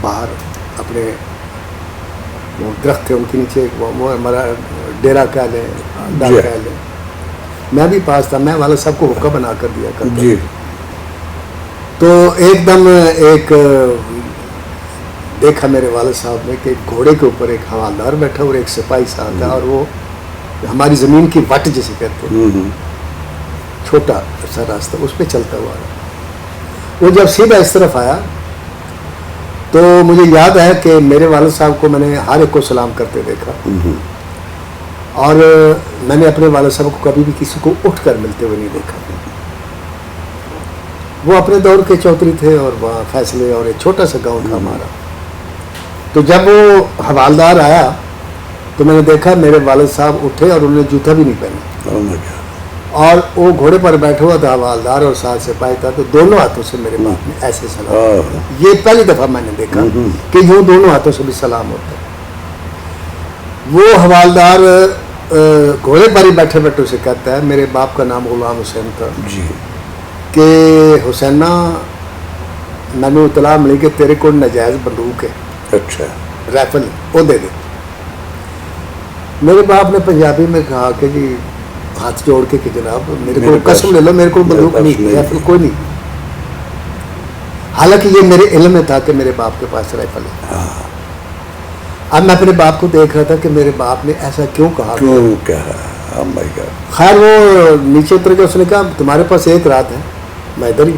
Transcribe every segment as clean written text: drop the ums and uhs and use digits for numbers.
باہر اپنے وہ درخت تھے ان کے نیچے وہ ہمارا ڈیرا کہہ لیں ڈال کہہ لیں، میں بھی پاس تھا، میں والد صاحب کو حکم بنا کر دیا کرتا جی تو ایک دم ایک دیکھا میرے والد صاحب نے کہ ایک گھوڑے کے اوپر ایک حوالدار بیٹھا اور ایک سپاہی ساتھ تھا، اور وہ ہماری زمین کی وٹ جسے کہتے ہیں چھوٹا سا راستہ اس پہ چلتا ہوا ہے. وہ جب سیدھا اس طرف آیا تو مجھے یاد ہے کہ میرے والد صاحب کو میں نے ہر ایک کو سلام کرتے دیکھا، اور میں نے اپنے والد صاحب کو کبھی بھی کسی کو اٹھ کر ملتے ہوئے نہیں دیکھا. وہ اپنے دور کے چودھری تھے اور وہاں فیصلے اور ایک چھوٹا سا گاؤں تھا ہمارا. تو جب وہ حوالدار آیا تو میں نے دیکھا میرے والد صاحب اٹھے اور انہوں نے جوتا بھی نہیں پہنا، اور وہ گھوڑے پر بیٹھا ہوا تھا حوالدار اور ساتھ سپاہی تھا، تو دونوں ہاتھوں سے میرے باپ نے ایسے سلام. یہ پہلی دفعہ میں نے دیکھا کہ یوں دونوں ہاتھوں سے بھی سلام ہوتا ہے. وہ حوالدار گھوڑے پر ہی بیٹھے بیٹھے اسے کہتا ہے، میرے باپ کا نام غلام حسین تھا، کہ حسینہ میں نے اطلاع ملی کہ تیرے کو ناجائز بندوق ہے، اچھا رائفل وہ دے دے. میرے باپ نے پنجابی میں کہا کہ جی ہاتھ جوڑ کے کہ جناب میرے کو قسم لے لو میرے کو بندوق نہیں، رائفل کوئی نہیں. حالانکہ یہ میرے علم میں تھا کہ میرے باپ کے پاس رائفل ہے. اب میں اپنے باپ کو دیکھ رہا تھا کہ میرے باپ نے ایسا کیوں کہا. خیر وہ نیچے اتر کے اس نے کہا تمہارے پاس ایک رات ہے، میں ادھر ہی،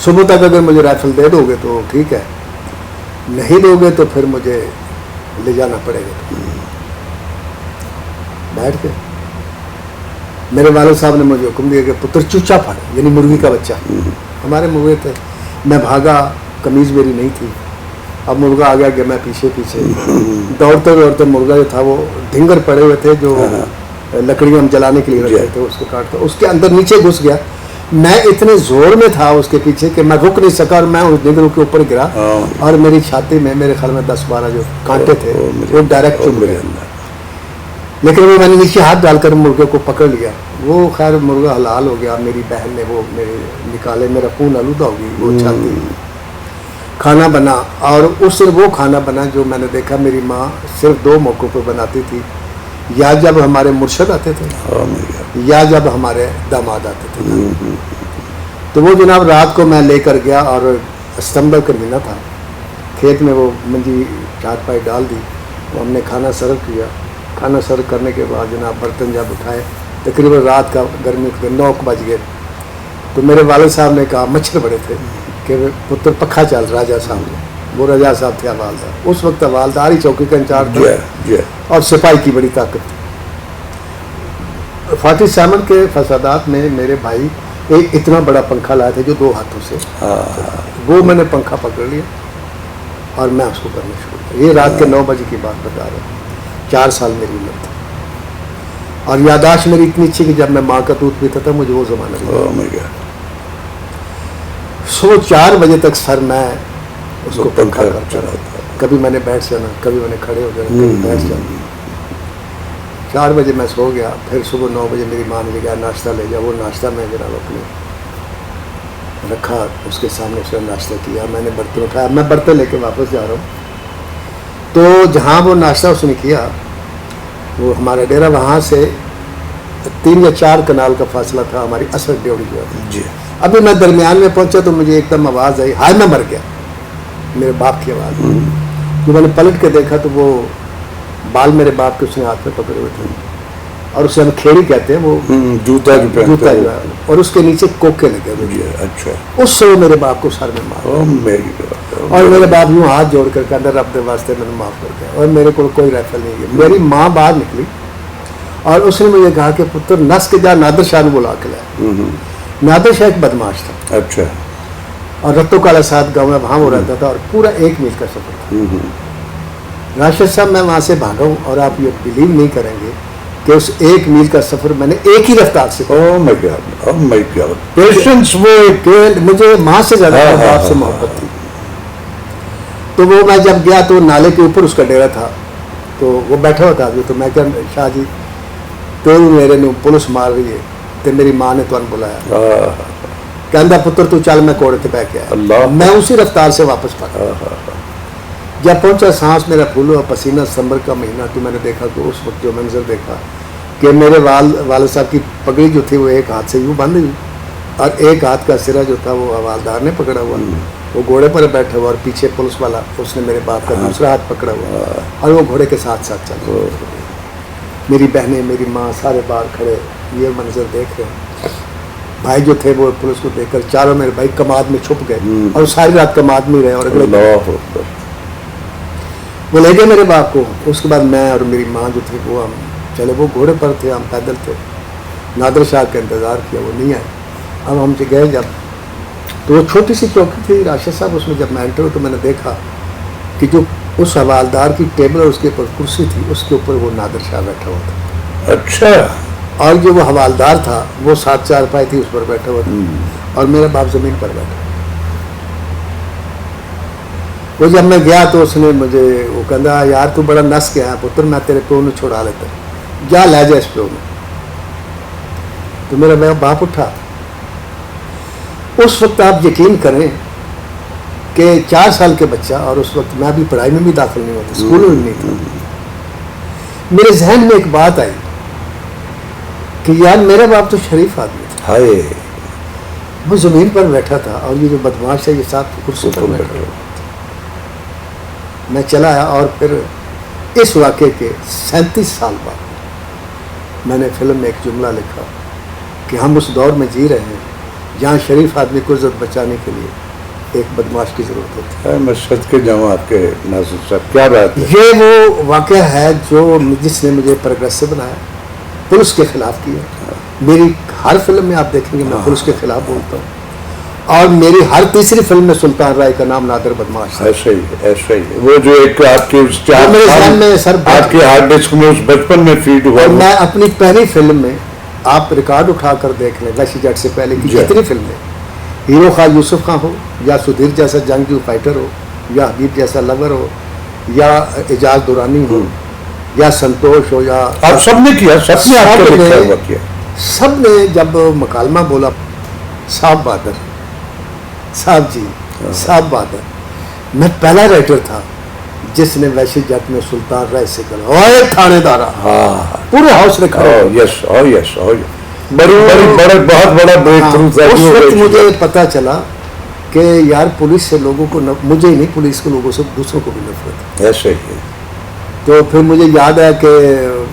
صبح تک اگر مجھے رائفل دے دو گے تو ٹھیک ہے، نہیں دو گے تو پھر مجھے لے جانا پڑے گا. بیٹھ کے میرے والد صاحب نے مجھے حکم دیا کہ پتر چوچا پھاڑ، یعنی مرغی کا بچہ. ہمارے مرغے تھے، میں بھاگا، قمیض میری نہیں تھی، اب مرغا آ گیا کہ میں پیچھے پیچھے دوڑتے دوڑتے مرغا جو تھا وہ ڈھنگر پڑے ہوئے تھے جو لکڑیاں ہم جلانے کے لیے رکھتے تھے، اس کو کاٹتا، اس کے اندر نیچے گھس گیا. میں اتنے زور میں تھا اس کے پیچھے کہ میں رک نہیں سکا، اور میں اس ڈنگروں کے اوپر گرا اور میری چھاتی میں میرے خیال میں 10-12 جو کانٹے تھے وہ ڈائریکٹ چبھ گئے. لیکن وہ میں نے نیچے ہاتھ ڈال کر مرغے کو پکڑ لیا. وہ خیر مرغا حلال ہو گیا. میری بہن نے وہ میرے نکالے، میرا خون آلودہ ہو گئی. وہ چھاتی کھانا بنا، اور اس وہ کھانا بنا جو میں نے دیکھا میری ماں صرف 2 موقعوں پہ بناتی تھی، یا جب ہمارے مرشد آتے تھے یا جب ہمارے داماد آتے تھے. تو وہ جناب رات کو میں لے کر گیا، اور ستمبر کا مہینہ تھا، کھیت میں وہ منجی چارپائی ڈال دی، وہ ہم نے کھانا سرو کیا. کھانا سرو کرنے کے بعد جناب برتن جب اٹھائے تقریباً رات کا گرمی کے 9 بج گئے. تو میرے والد صاحب نے کہا، مچھر بڑے تھے، کہ پتر پکھا چل راجا صاحب نے. وہ راجا صاحب تھے حوالدار، اس وقت حوالدار ہی چوکی کا انچارج تھا، اور سپاہی کی بڑی طاقت تھی. 47 کے فسادات میں میرے بھائی ایک اتنا بڑا پنکھا لائے تھے جو 2 ہاتھوں سے، وہ میں نے پنکھا پکڑ لیا اور میں اس کو کرنا شروع کیا. یہ رات کے 9 بجے کی بات بتا رہا ہوں. 4 سال میری عمر تھی، اور یاداشت میری اتنی اچھی کہ جب میں ماں کا دودھ پیتا تھا مجھے وہ زمانہ بھی. صبح 4 بجے تک سر میں اس کو پنکھا کرتا رہا. کبھی میں نے بیٹھ جانا، کبھی میں نے کھڑے ہو جانا، کبھی بیٹھ جانا. 4 بجے میں سو گیا. پھر صبح 9 بجے میری ماں نے کہا ناشتہ لے جا. وہ ناشتہ میں جناب اپنے رکھا، اس کے سامنے سے ناشتہ کیا. میں نے برتن اٹھایا، میں برتن لے کے واپس جا رہا ہوں. تو جہاں وہ ناشتہ اس نے کیا، وہ ہمارا ڈیرا وہاں سے 3 یا 4 کنال کا فاصلہ تھا ہماری اصل ڈیوڑی جو ہے. ابھی میں درمیان میں پہنچا تو مجھے ایک دم آواز آئی، ہائے میں مر گیا. میرے باپ کی آواز. جو میں نے پلٹ کے دیکھا تو وہ بال میرے باپ کے اس نے ہاتھ میں پکڑے ہوئے تھے، اور اسے ہم کھیڑی کہتے ہیں، وہ جوتا جو ہے، اور اس کے نیچے کوکے لگے ہوئے. اچھا. اس سے وہ میرے باپ کو سر میں مارا، اور میرے باپ یوں ہاتھ جوڑ کر کہ اندر رب دے واسطے میں نے معاف کر دیا، اور میرے کو کوئی رائفل نہیں ہے. میری ماں باہر نکلی اور اس نے مجھے کہا کہ پتر نس کے جا نادر شاہ نے بلا کے لایا. نادر شاہ ایک بدماش تھا. اچھا. اور رتو کالا ساتھ گاؤں میں وہاں وہ رہتا تھا، اور پورا 1 میل کا سفر تھا. راشد صاحب میں وہاں سے بھاگا ہوں، اور آپ یہ بلیو نہیں کریں گے کہ اس 1 میل کا سفر میں نے ایک ہی رفتار سے. پیشنس، وہ مجھے ماں سے زیادہ باپ سے محبت تھی. تو وہ میں جب گیا تو نالے کے اوپر اس کا ڈیرا تھا، تو وہ بیٹھا ہوا تھا. تو میں کہا شاہ جی تو میرے نے پولیس مار رہی ہے، تو میری ماں نے تو بلایا، کہندا پتر تو چل میں کوڑے تے بہ کے آیا. میں اسی رفتار سے واپس پڑا. جب پہنچا سانس میرا پھول ہوا پسینہ ستمبر کا مہینہ تو میں نے دیکھا تو اس وقت جو منظر دیکھا کہ میرے والد صاحب کی پگڑی جو تھی وہ ایک ہاتھ سے یوں بند ہوئی اور ایک ہاتھ کا سرا جو تھا وہ حوالدار نے پکڑا ہوا، وہ گھوڑے پر بیٹھا ہوا اور پیچھے پولیس والا اس نے میرے باپ کا دوسرا ہاتھ پکڑا ہوا اور وہ گھوڑے کے ساتھ ساتھ چل رہے، میری بہنیں میری ماں سارے باہر کھڑے یہ منظر دیکھ رہے ہیں۔ بھائی جو تھے وہ پولیس کو دیکھ کر چاروں میرے بھائی کماد میں چھپ گئے اور ساری رات کماد میں رہے اور اگلے وہ لے گئے میرے باپ کو۔ اس کے بعد میں اور میری ماں جو تھی وہ ہم چلے، وہ گھوڑے پر تھے ہم پیدل تھے، نادر شاہ کا انتظار کیا وہ نہیں آئے۔ اب ہم سے گئے جب تو وہ چھوٹی سی چوکی تھی راشد صاحب، اس میں جب میں انٹر ہوں تو میں نے دیکھا کہ جو اس حوالدار کی ٹیبل اور اس کے اوپر کرسی تھی اس کے اوپر وہ نادر شاہ بیٹھا ہوا تھا۔ اچھا، اور جو وہ حوالدار تھا وہ 7 چارپائی تھی اس پر بیٹھا ہوا تھا اور میرا باپ زمین پر بیٹھا۔ وہ جب میں گیا تو اس نے مجھے وہ کہا یار تو بڑا نس کے ہے پتر، میں تیرے پیو نے چھڑا لیتا جا لے جا اس پیو میں۔ تو میرا باپ اٹھا۔ اس وقت آپ یقین کریں کہ 4 سال کے بچہ اور اس وقت میں بھی پڑھائی میں بھی داخل نہیں ہوتا، اسکول میں نہیں تھا، میرے ذہن میں ایک بات آئی کہ یار میرا باپ تو شریف آدمی تھا، ہائے وہ زمین پر بیٹھا تھا اور یہ جو بدماش ہے یہ ساتھ کرسی پر بیٹھا ہوا۔ میں چلا آیا اور پھر اس واقعے کے 37 سال بعد میں نے فلم میں ایک جملہ لکھا کہ ہم اس دور میں جی رہے ہیں جہاں شریف آدمی کو عزت بچانے کے لیے ایک بدماش کی ضرورت ہوتی ہے۔ میں صدقے جاؤں آپ کے ناصر صاحب، کیا بات ہے۔ یہ وہ واقعہ ہے جو جس نے مجھے پروگریسو بنایا، پولیس کے خلاف کیا۔ میری ہر فلم میں آپ دیکھیں گے میں پولیس کے خلاف بولتا ہوں، اور میری ہر تیسری فلم میں سلطان رائے کا نام نادر بدماش ہے۔ ایسا ہی ایسا ہی وہ جو ایک آپ کے اس میرے ذہن میں سر آپ کے ہارڈ ڈسک میں اس بچپن میں فیڈ ہوا۔ اور میں اپنی پہلی فلم میں آپ ریکارڈ اٹھا کر دیکھ لیں ویشی جٹ سے پہلے کی جتنی فلمیں، ہیرو خان یوسف خان ہو یا سدھیر جیسا جنگجو فائٹر ہو یا حبیب جیسا لور ہو یا اعجاز دورانی ہو یا سنتوش ہو یا آپ سب نے کیا، سب نے آپ کو لکھا ہوا کیا۔ سب نے جب مکالمہ بولا صاحب بہادر صاحب جی صاحب بہادر، میں پہلا رائٹر تھا جس نے ویشی جٹ میں سلطان رائے سے کہا اوے تھانے دارا، پورے ہاؤس نے کھڑا یس او یس او بڑی بڑا بہت بڑا بریک تھرو تھا۔ اس وقت مجھے پتا چلا کہ یار پولیس سے لوگوں کو مجھے ہی نہیں پولیس کے لوگوں سے دوسروں کو بھی نفرت ہے۔ ایسے ہی تو پھر مجھے یاد ہے کہ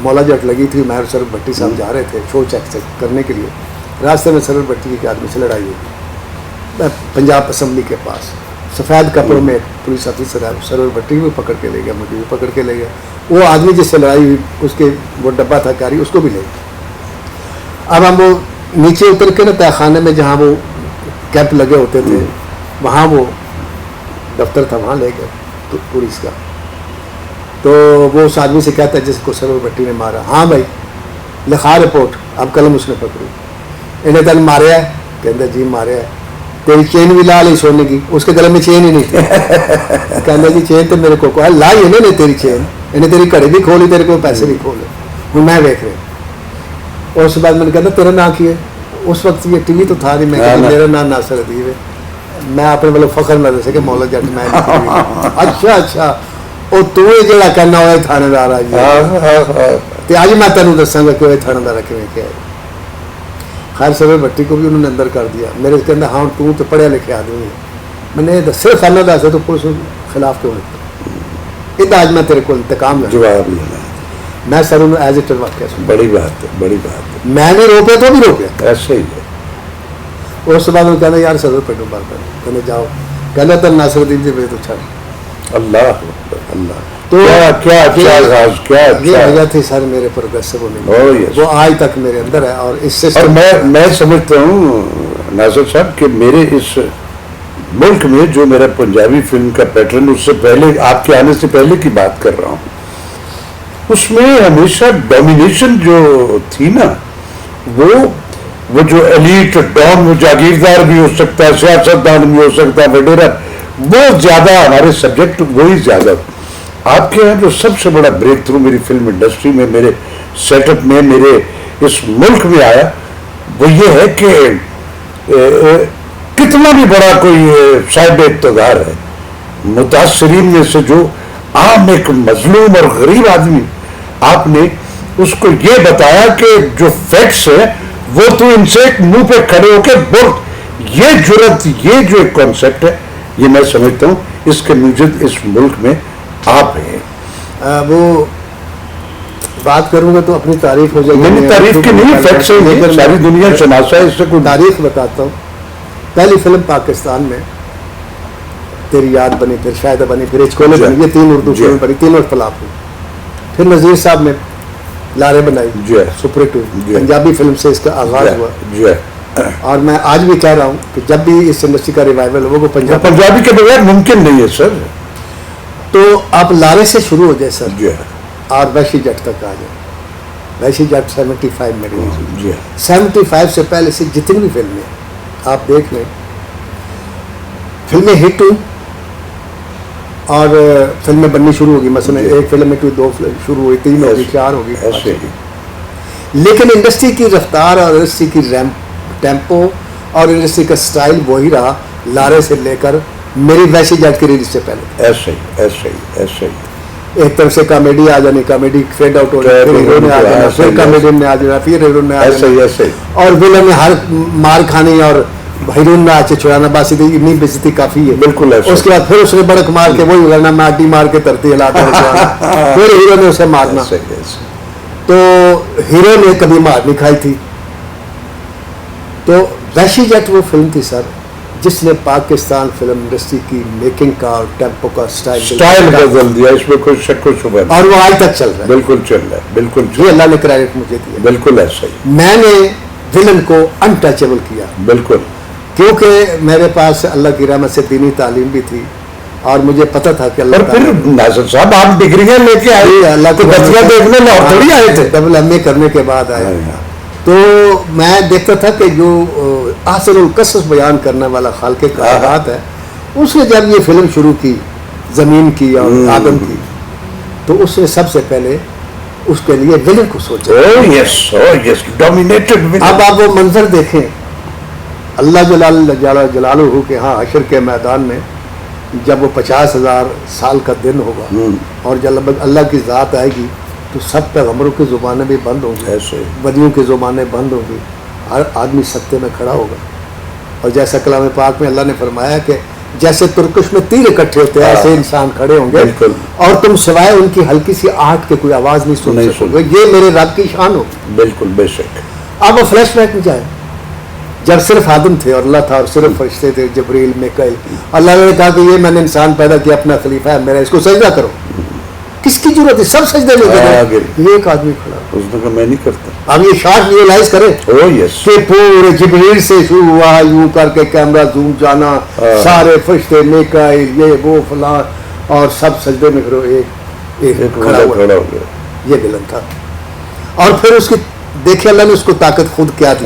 مولا جٹ لگی تھی، مہر سرور بھٹی صاحب جا رہے تھے شو چیک کرنے کے لیے، راستے میں سرور بھٹی کے آدمی سے لڑائی ہوئی پنجاب اسمبلی کے پاس، سفید کپڑوں میں پولیس آفیسر ہے، سرور بھٹی بھی پکڑ کے لے گیا، مجھے بھی پکڑ کے لے گیا، وہ آدمی جس سے لڑائی ہوئی اس کے وہ ڈبہ تھا کاری اس کو بھی لے گیا۔ اب ہم وہ نیچے اتر کے نا تہ خانے میں جہاں وہ کیمپ لگے ہوتے تھے وہاں وہ دفتر تھا وہاں لے گئے تو پولیس کا، تو وہ اس آدمی سے کہتا ہے جس کو سرور بھٹی نے مارا، ہاں بھائی لکھا رپورٹ، اب قلم اس نے پکڑی، انہیں تن مارے ہے، کہتا جی مارے ہے، تیری چین بھی لا لی سونے کی، اس کے گلے میں چین ہی نہیں تھی، کہتا جی چین تو میرے کو لائی انہوں نے تیری چین، انہیں تیری گھڑی بھی کھولی تیرے کو پیسے بھی کھولے، ہوں میں دیکھ رہے۔ اور اس کے بعد میں نے کہا تیرا نام کی ہے، اس وقت یہ ٹی وی تو تھا نہیں، میں کہا میرا نام ناصر ادیب ہے، میں اپنے مطلب فخر نہ دے سکے مولا جٹ میں اچھا اچھا اور تو جڑا کہنا ہوئے تھانے دار آ جی اج میں تینوں دساں گا کہ وہ تھانے دار کیویں کیا ہے۔ خیر سرور بھٹی کو بھی انہوں نے اندر کر دیا، میرے کہنا ہاں تو پڑھیا لکھے آدمی ہے، میں نے صرف خانہ دس تو پولیس خلاف کیوں لکھتا ادھر اج میں تیرے کو انتقام جواب لینا، میں سر انہوں ایز اٹ واقعہ سن، بڑی بات ہے بڑی بات ہے، میں نے روکے تو بھی روکے ایسے ہی ہے۔ اور اس کے بعد انہوں نے کہنا یار سرور پٹو بار کر کہنے جاؤ، کہنا تر ناصر الدین جی تو چھڑ اللہ اللہ تو کیا اچھا راز، کیا یہ اچھا وجہ تھی سر میرے پروگریسو ہونے کی، وہ آج تک میرے اندر ہے۔ اور اس سے اور میں سمجھتا ہوں ناصر صاحب کہ میرے اس ملک میں جو میرا پنجابی فلم کا پیٹرن، اس سے پہلے آپ کے آنے سے پہلے کی بات کر رہا ہوں، اس میں ہمیشہ ڈومینیشن جو تھی نا، وہ جو ایلیٹ ڈان، وہ جاگیردار بھی ہو سکتا ہے، سیاستدان بھی ہو سکتا ہے وغیرہ، وہ زیادہ ہمارے سبجیکٹ وہی زیادہ۔ آپ کے یہاں جو سب سے بڑا بریک تھرو میری فلم انڈسٹری میں، میرے سیٹ اپ میں، میرے اس ملک میں آیا، وہ یہ ہے کہ کتنا بھی بڑا کوئی صاحب اقتدار ہے، متاثرین میں سے جو عام ایک مظلوم اور غریب آدمی، آپ نے اس کو یہ بتایا کہ جو فیکٹس ہیں وہ تو ان سے منہ پہ کھڑے ہو کے بول. یہ جرت، یہ جو ایک کانسیپٹ ہے، یہ میں سمجھتا ہوں اس کے موجود اس ملک میں آپ ہیں. وہ بات کروں گا تو اپنی تعریف ہو جائے گی. میں نے تعریف کی نہیں، فیکٹس ہیں، ساری دنیا شناسا ہے، اس سے کوئی تاریخ بتاتا ہوں. پہلی فلم پاکستان میں تیری یاد بنی، پھر شاید بنی، پھر اچکولے بنی، یہ 3 اردو فلم بنی، 3 اختلاف ہوئی. پھر نذیر صاحب نے لارے بنائی، سپر ہٹ ہوئی. پنجابی فلم سے اس کا آغاز ہوا. اور میں آج بھی کہہ رہا ہوں کہ جب بھی اس انڈسٹری کا ریوائول ہو وہ پنجابی کے بغیر ممکن نہیں ہے سر. تو آپ لارے سے شروع ہو جائے سر، اور وحشی جٹ تک آ جائے. وحشی جٹ 75 میں ریلیز ہوئی. 75 سے پہلے سے جتنی بھی فلمیں آپ دیکھ لیں، فلمیں ہٹ ہوئی اور فلمیں بننی شروع ہوگی. مثلا ایک فلم ہٹ ہوئی، 2 شروع ہوئی، 3 ہوگی، 4 ہوگی. لیکن انڈسٹری کی رفتار اور انڈسٹری کی ٹیمپو اور انڈسٹری کا سٹائل وہی رہا لارے سے لے کر میری وحشی جٹ کی ریلیز سے پہلے. ایسے ہی ایک طرف سے کامیڈی آ جانی، کامیڈی فیڈ آؤٹ ہو جائے، پھر ہیرو نے آ جانا، پھر کامیڈین نے آ جانا، پھر ہیرو نے آ جانا، اور ویلن نے ہر مار کھانی اور ہیرون نے آچے چھڑانا. باسی تھی اتنی بےزتی کافی ہے. بالکل. اس کے بعد پھر اس نے بڑک مار کے وہی اگڑنا، ماٹی مار کے ترتی ہلاتا ہے، پھر ہیرو نے اسے مارنا. تو ہیرو نے کبھی مار نہیں کھائی تھی. تو وحشی جٹ وہ فلم تھی سر جس نے پاکستان فلم انڈسٹری کی میکنگ کا اور ٹیمپو کا سٹائل بدل دیا. اس میں کوئی شک و شبہ نہیں، اور وہ آج تک چل رہا ہے. بالکل چل رہا ہے، بالکل. یہ اللہ نے کریڈٹ مجھے دیا. بالکل ایسا ہی. میں نے ویلن کو انٹچیبل کیا، بالکل، کیونکہ میرے پاس اللہ کی رحمت سے دینی تعلیم بھی تھی اور مجھے پتہ تھا کہ اللہ. اور پھر ناصر صاحب آپ ڈگریاں لے کے آئے، اللہ کو بچیاں دیکھنے لاہور تھوڑی آئے تھے، ڈبل ایم اے کرنے کے بعد آئے. تو میں دیکھتا تھا کہ جو احسن القصص بیان کرنے والا خالق کائنات ہے، اس نے جب یہ فلم شروع کی زمین کی اور آدم کی، تو اس نے سب سے پہلے اس کے لیے ویلن کو سوچا. اب آپ وہ منظر دیکھیں، اللہ جلالہ کے ہاں حشر کے میدان میں جب وہ 50,000 سال کا دن ہوگا اور جب اللہ کی ذات آئے گی تو سب پیغمبروں کی زبانیں بھی بند ہوں گی، ولیوں کی زبانیں بند ہوں گی، ہر آدمی سطح میں کھڑا ہوگا. اور جیسا کلام پاک میں اللہ نے فرمایا کہ جیسے ترکش میں تیر اکٹھے ہوتے ہیں ایسے انسان کھڑے ہوں گے اور تم سوائے ان کی ہلکی سی آہٹ کے کوئی آواز نہیں سن سکو گے. یہ میرے رب کی شان ہوگی. بالکل، بے شک. اب وہ فلیش بیک میں جائے جب صرف آدم تھے اور اللہ تھا اور صرف فرشتے تھے، جبریل، میکائیل. اللہ نے کہا کہ یہ میں نے انسان پیدا کیا، اپنا خلیفہ ہے میرا، اس کو سجدہ کرو. کس کی ضرورت ہے؟ سب سجدے میں گئے. یہ ایک آدمی کھڑا، اس نے کہا میں نہیں کرتا. اب یہ شاٹ ریئلائز کرے کہ پورے جبریل سے شروع ہوا، یوں کر کے کیمرہ زوم جانا، سارے فرشتے، میکائیل، یہ وہ فلاں، اور سب سجدے میں کھڑے، ایک کھڑا ہوا. یہ ویلن تھا. اور پھر اس کی دیکھے اللہ نے اس کو طاقت خود کیا دی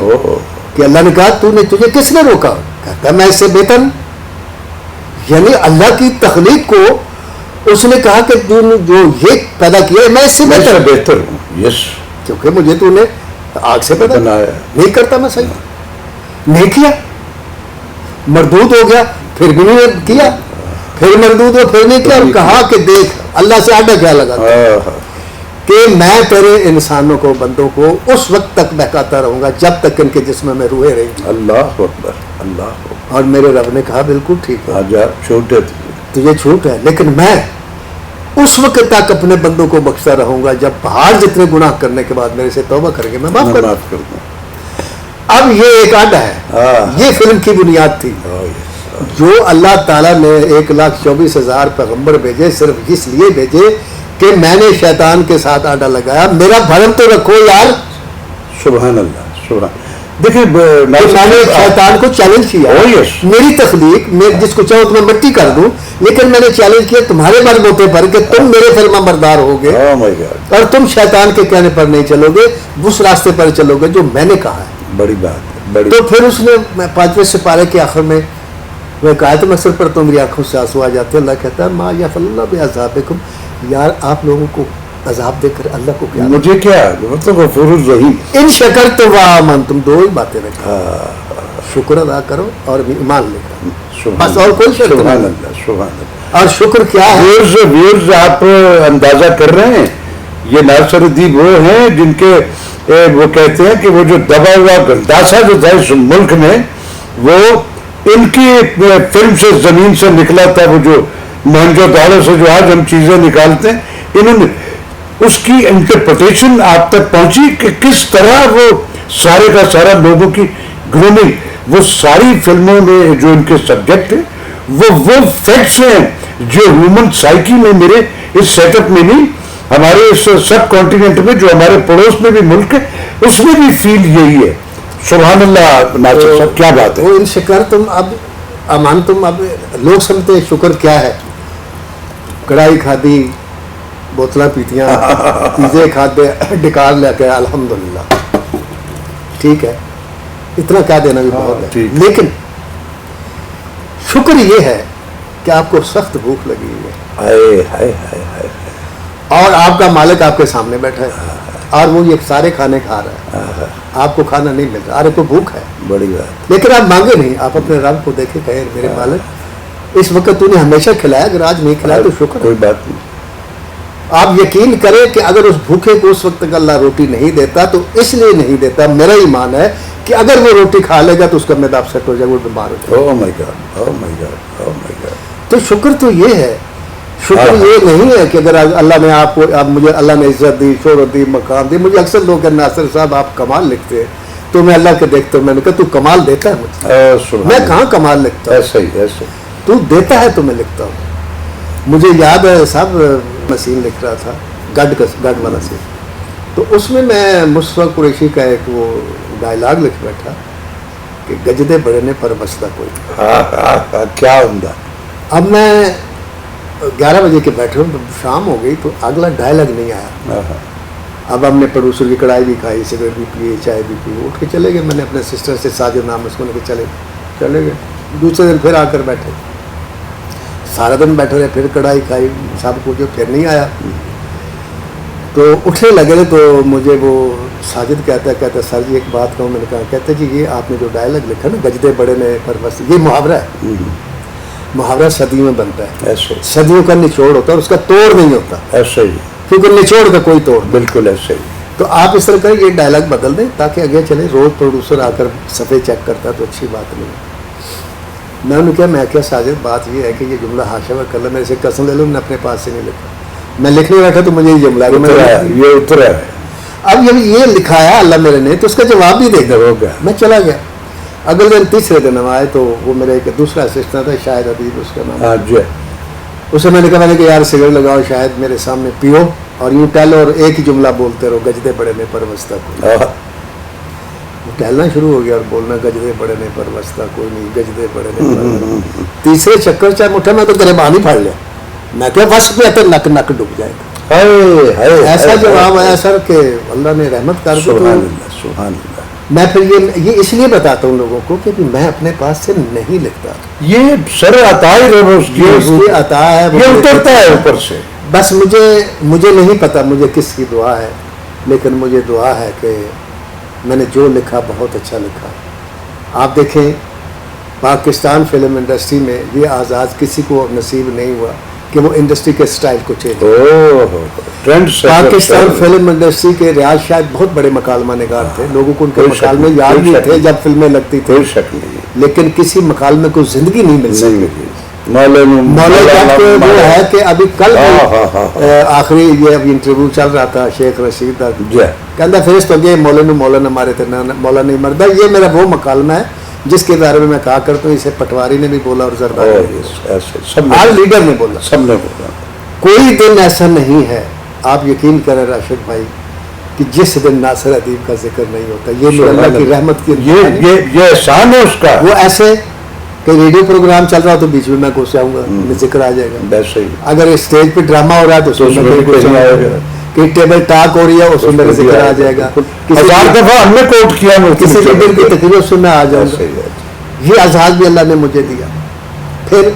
کہ اللہ نے کہا تجھے کس نے روکا؟ کہتا میں اس سے بہتر ہوں. یعنی اللہ کی تخلیق کو اس نے کہا کہ جو یہ پیدا کیا ہے میں اس سے بہتر ہوں. یس، کیونکہ مجھے تو نے آگ سے پیدا نہیں کرتا، میں صحیح نہیں کیا، مردود ہو گیا، پھر بھی نہیں کیا، پھر مردود ہو، پھر نہیں کیا. اور کہا کہ دیکھ اللہ سے آڈا کیا لگا کہ میں تیرے انسانوں کو، بندوں کو اس وقت تک بہکاتا رہوں گا جب تک ان کے جسم میں روحیں رہیں گی. اللہ اکبر، اللہ اکبر. اور میرے رب نے کہا بالکل ٹھیک ہے، چھوٹے تھے تجھے چھوٹ ہے، لیکن میں اس وقت تک اپنے بندوں کو بخشتا رہوں گا جب پہاڑ جتنے گناہ کرنے کے بعد میرے سے توبہ کریں گے میں معاف کر دوں. اب یہ ایک آڈا ہے، یہ فلم کی بنیاد تھی. جو اللہ تعالیٰ نے 1,24,000 پیغمبر بھیجے صرف اس لیے بھیجے کہ میں نے شیطان کے ساتھ آڈا لگایا، میرا بھرم تو رکھو یار. سبحان اللہ، سبحان. دیکھیں میں نے شیطان کو چیلنج کیا، میری تخلیق میں جس کو چاہو تو میں مٹی کر دوں، لیکن میں نے چیلنج کیا تمہارے مربوطے پر کہ تم میرے فرما بردار ہوگے اور تم شیطان کے کہنے پر نہیں چلو گے، اس راستے پر چلو گے جو میں نے کہا ہے. بڑی بات ہے. تو پھر اس نے 5ویں سپارے کے آخر میں وہ کہا تو مقصد پر تو میری آنکھوں سے آنسو آ جاتے ہیں. اللہ کہتا ہے ما یفعل اللہ بعذابکم، یار آپ لوگوں کو عذاب دے کر اللہ کو کیا، مجھے کیا مطلب غفور الرحیم. ان شکرتم وآمنتم، دو ہی باتیں رکھا، شکر ادا کرو اور ایمان لے کر، بس اور کوئی شرط نہیں. سبحان اللہ، سبحان اللہ. اور شکر کیا ہے؟ ویورز آپ اندازہ کر رہے ہیں، یہ ناصر ادیب وہ ہیں جن کے وہ کہتے ہیں کہ وہ جو دبا ہوا گنداسا جو تھا اس ملک میں، وہ ان کی فلم سے زمین سے نکلا تھا. وہ جو موہنجو داڑو سے جو آج ہم چیزیں نکالتے ہیں، انہوں نے اس کی انٹرپریٹیشن آپ تک پہنچی کہ کس طرح وہ سارے کا سارا لوگوں کی گرومنگ، وہ ساری فلموں میں جو ان کے سبجیکٹ ہیں وہ فیکٹس ہیں جو ہیومن سائیکی میں میرے اس سیٹ اپ میں نہیں، ہمارے اس سب کانٹیننٹ میں جو ہمارے پڑوس میں بھی ملک ہے اس میں بھی فیل یہی ہے. سبحان اللہ ناصر صاحب، کیا بات ہے. وہ ان شکر تم اب امان، تم اب لوگ سمجھتے ہیں شکر کیا ہے، کڑھائی کھادی، بوتلاں پیتیاں، پیزے کھاتے، ڈکار لے کے الحمدللہ، ٹھیک ہے، اتنا کہہ دینا بھی بہت ہے. لیکن شکر یہ ہے کہ آپ کو سخت بھوک لگی ہوئی ہے اور آپ کا مالک آپ کے سامنے بیٹھا ہے اور وہ یہ سارے کھانے کھا رہا ہے، آپ کو کھانا نہیں مل رہا، ارے کو بھوک ہے، بڑی بات. لیکن آپ مانگے نہیں، آپ اپنے رب کو دیکھے کہے میرے مالک اس وقت تو نے ہمیشہ کھلایا، اگر آج نہیں کھلایا تو شکر. کوئی بات نہیں. آپ یقین کریں کہ اگر اس بھوکے کو اس وقت تک اللہ روٹی نہیں دیتا تو اس لیے نہیں دیتا، میرا ایمان ہے کہ اگر وہ روٹی کھا لے گا تو اس کا معدہ اپسیٹ ہو جائے، وہ بیمار ہو جائے. او مائی گاڈ، او مائی گاڈ، او مائی گاڈ. تو شکر تو یہ ہے، شکر یہ نہیں ہے کہ اگر اللہ نے آپ کو، اب مجھے اللہ نے عزت دی، شہرت دی، مقام دی. مجھے اکثر لوگ کہتے ہیں ناصر صاحب آپ کمال لکھتے ہیں، تو میں اللہ کے دیکھتا ہوں، میں نے کہا تو کمال دیتا ہے مجھے، میں کہاں کمال لکھتا ہوں، ایسا ہی ایسا. تو دیتا ہے تو میں لکھتا ہوں. مجھے یاد ہے صاحب میں سین لکھ رہا تھا، گڈ والا سین، تو اس میں مشفق قریشی کا ایک وہ ڈائلاگ لکھ بیٹھا کہ گجدے بڑے نے پر مسئلہ کوئی. کیا عمدہ. اب میں 11 بجے کے بیٹھے ہوں، شام ہو گئی تو اگلا ڈائلاگ نہیں آیا. اب ہم نے پروڈیوسر کی کڑھائی بھی کھائی، سگریٹ بھی پی، چائے بھی پی، اٹھ کے چلے گئے. میں نے اپنے سسٹر سے ساجد نام اس کو لے کے چلے گئے. دوسرے دن پھر آ کر بیٹھے، سارا دن بیٹھے رہے، پھر کڑھائی کھائی، سب کچھ، پھر نہیں آیا. تو اٹھنے لگے تو مجھے وہ ساجد کہتا ہے سر جی ایک بات کہوں. میں نے کہا، کہتے جی یہ آپ نے جو ڈائلاگ لکھا نا گجدے بڑے نے پر بس، یہ محاورہ ہے، محاورہ صدیوں میں بنتا ہے، صدیوں کا نچوڑ ہوتا ہے، اس کا توڑ نہیں ہوتا. ایسا ہی، کیونکہ نچوڑ کا کوئی توڑ. بالکل ایسا ہی. تو آپ اس طرح کریں، یہ ڈائلاگ بدل دیں تاکہ آگے چلے. روز پروڈیوسر آ کر صفحے چیک کرتا تو اچھی بات نہیں. میں نے کہا، میں کیا ساجد بات یہ ہے کہ یہ جملہ حاشا کر لیں، میرے سے قسم لے لو، میں نے اپنے پاس سے نہیں لکھا. میں لکھنے بیٹھا تو مجھے یہ جملہ یہ اترا ہے. اب یہ لکھایا اللہ میرے نے، تو اس کا جواب بھی دے گا. میں چلا گیا. اگلے دن تیسرے دن ہم آئے تو وہ میرا ایک دوسرا اسسٹنٹ تھا، شاہد ادیب اس کا نام. اسے میں نے کہا یار سگریٹ لگاؤ، شاید میرے سامنے پیو اور یوں ٹہلو اور ایک ہی جملہ بولتے رہو، گجدے بڑے نے پر وسطہ کوئی. وہ ٹہلنا شروع ہو گیا اور بولنا گجدے بڑے نے پر وسطہ کوئی نہیں، گجدے بڑے نے. تیسرے چکر چاہے اٹھا میں تو گریبان ہی پھاڑ لیا. میں کہا بس پہ تو نک ڈوب جائے گا. ایسا جواب آیا سر کہ اللہ نے رحمت کر دی. سبحان اللہ. میں پھر یہ اس لیے بتاتا ہوں لوگوں کو کہ میں اپنے پاس سے نہیں لکھتا. یہ سر عطا ہی عطا ہے، یہ اترتا ہے اوپر سے. بس مجھے نہیں پتا مجھے کس کی دعا ہے، لیکن مجھے دعا ہے کہ میں نے جو لکھا بہت اچھا لکھا. آپ دیکھیں پاکستان فلم انڈسٹری میں یہ آزاد کسی کو نصیب نہیں ہوا کہ وہ انڈسٹری کے سٹائل کو چینج. پاکستان فلم انڈسٹری کے ریاض شاید بہت بڑے مکالمہ نگار تھے، لوگوں کو ان کے مکالمے یاد بھی تھے جب فلمیں لگتی تھی، لیکن کسی مکالمے کو زندگی نہیں مل سکتی. مولانا وہ ہے کہ ابھی کل آخری یہ ابھی انٹرویو چل رہا تھا شیخ رشید کا، کہتا فرشت ہو گئے مولانا مارے تھے مولا نہیں مردا. یہ میرا وہ مکالمہ ہے جس کے بارے میں کہا کرتا ہوں، اسے پٹواری نے بھی بولا اور زرداری نے بھی بولا، ہر لیڈر نے بولا، سب نے بولا. کوئی دن ایسا نہیں ہے، آپ یقین کریں راشد بھائی، کہ جس دن ناصر ادیب کا ذکر نہیں ہوتا. یہ اللہ کی رحمت کی یہ احسان ہے اس کا. وہ ایسے کہ ریڈیو پروگرام چل رہا تو بیچ میں گھس جاؤں گا، ذکر آ جائے گا. اگر اسٹیج پہ ڈرامہ ہو رہا ہے تو اس میں گھس جائے گا، کہ ٹیبل ٹاک ہو رہی ہے اس میں میرا ذکر آ جائے گا. ہزار دفعہ ہم نے کوٹ کیا، کسی لیڈر کی تقریر اس میں آ جاؤں گا. یہ آزاد بھی اللہ نے مجھے دیا. پھر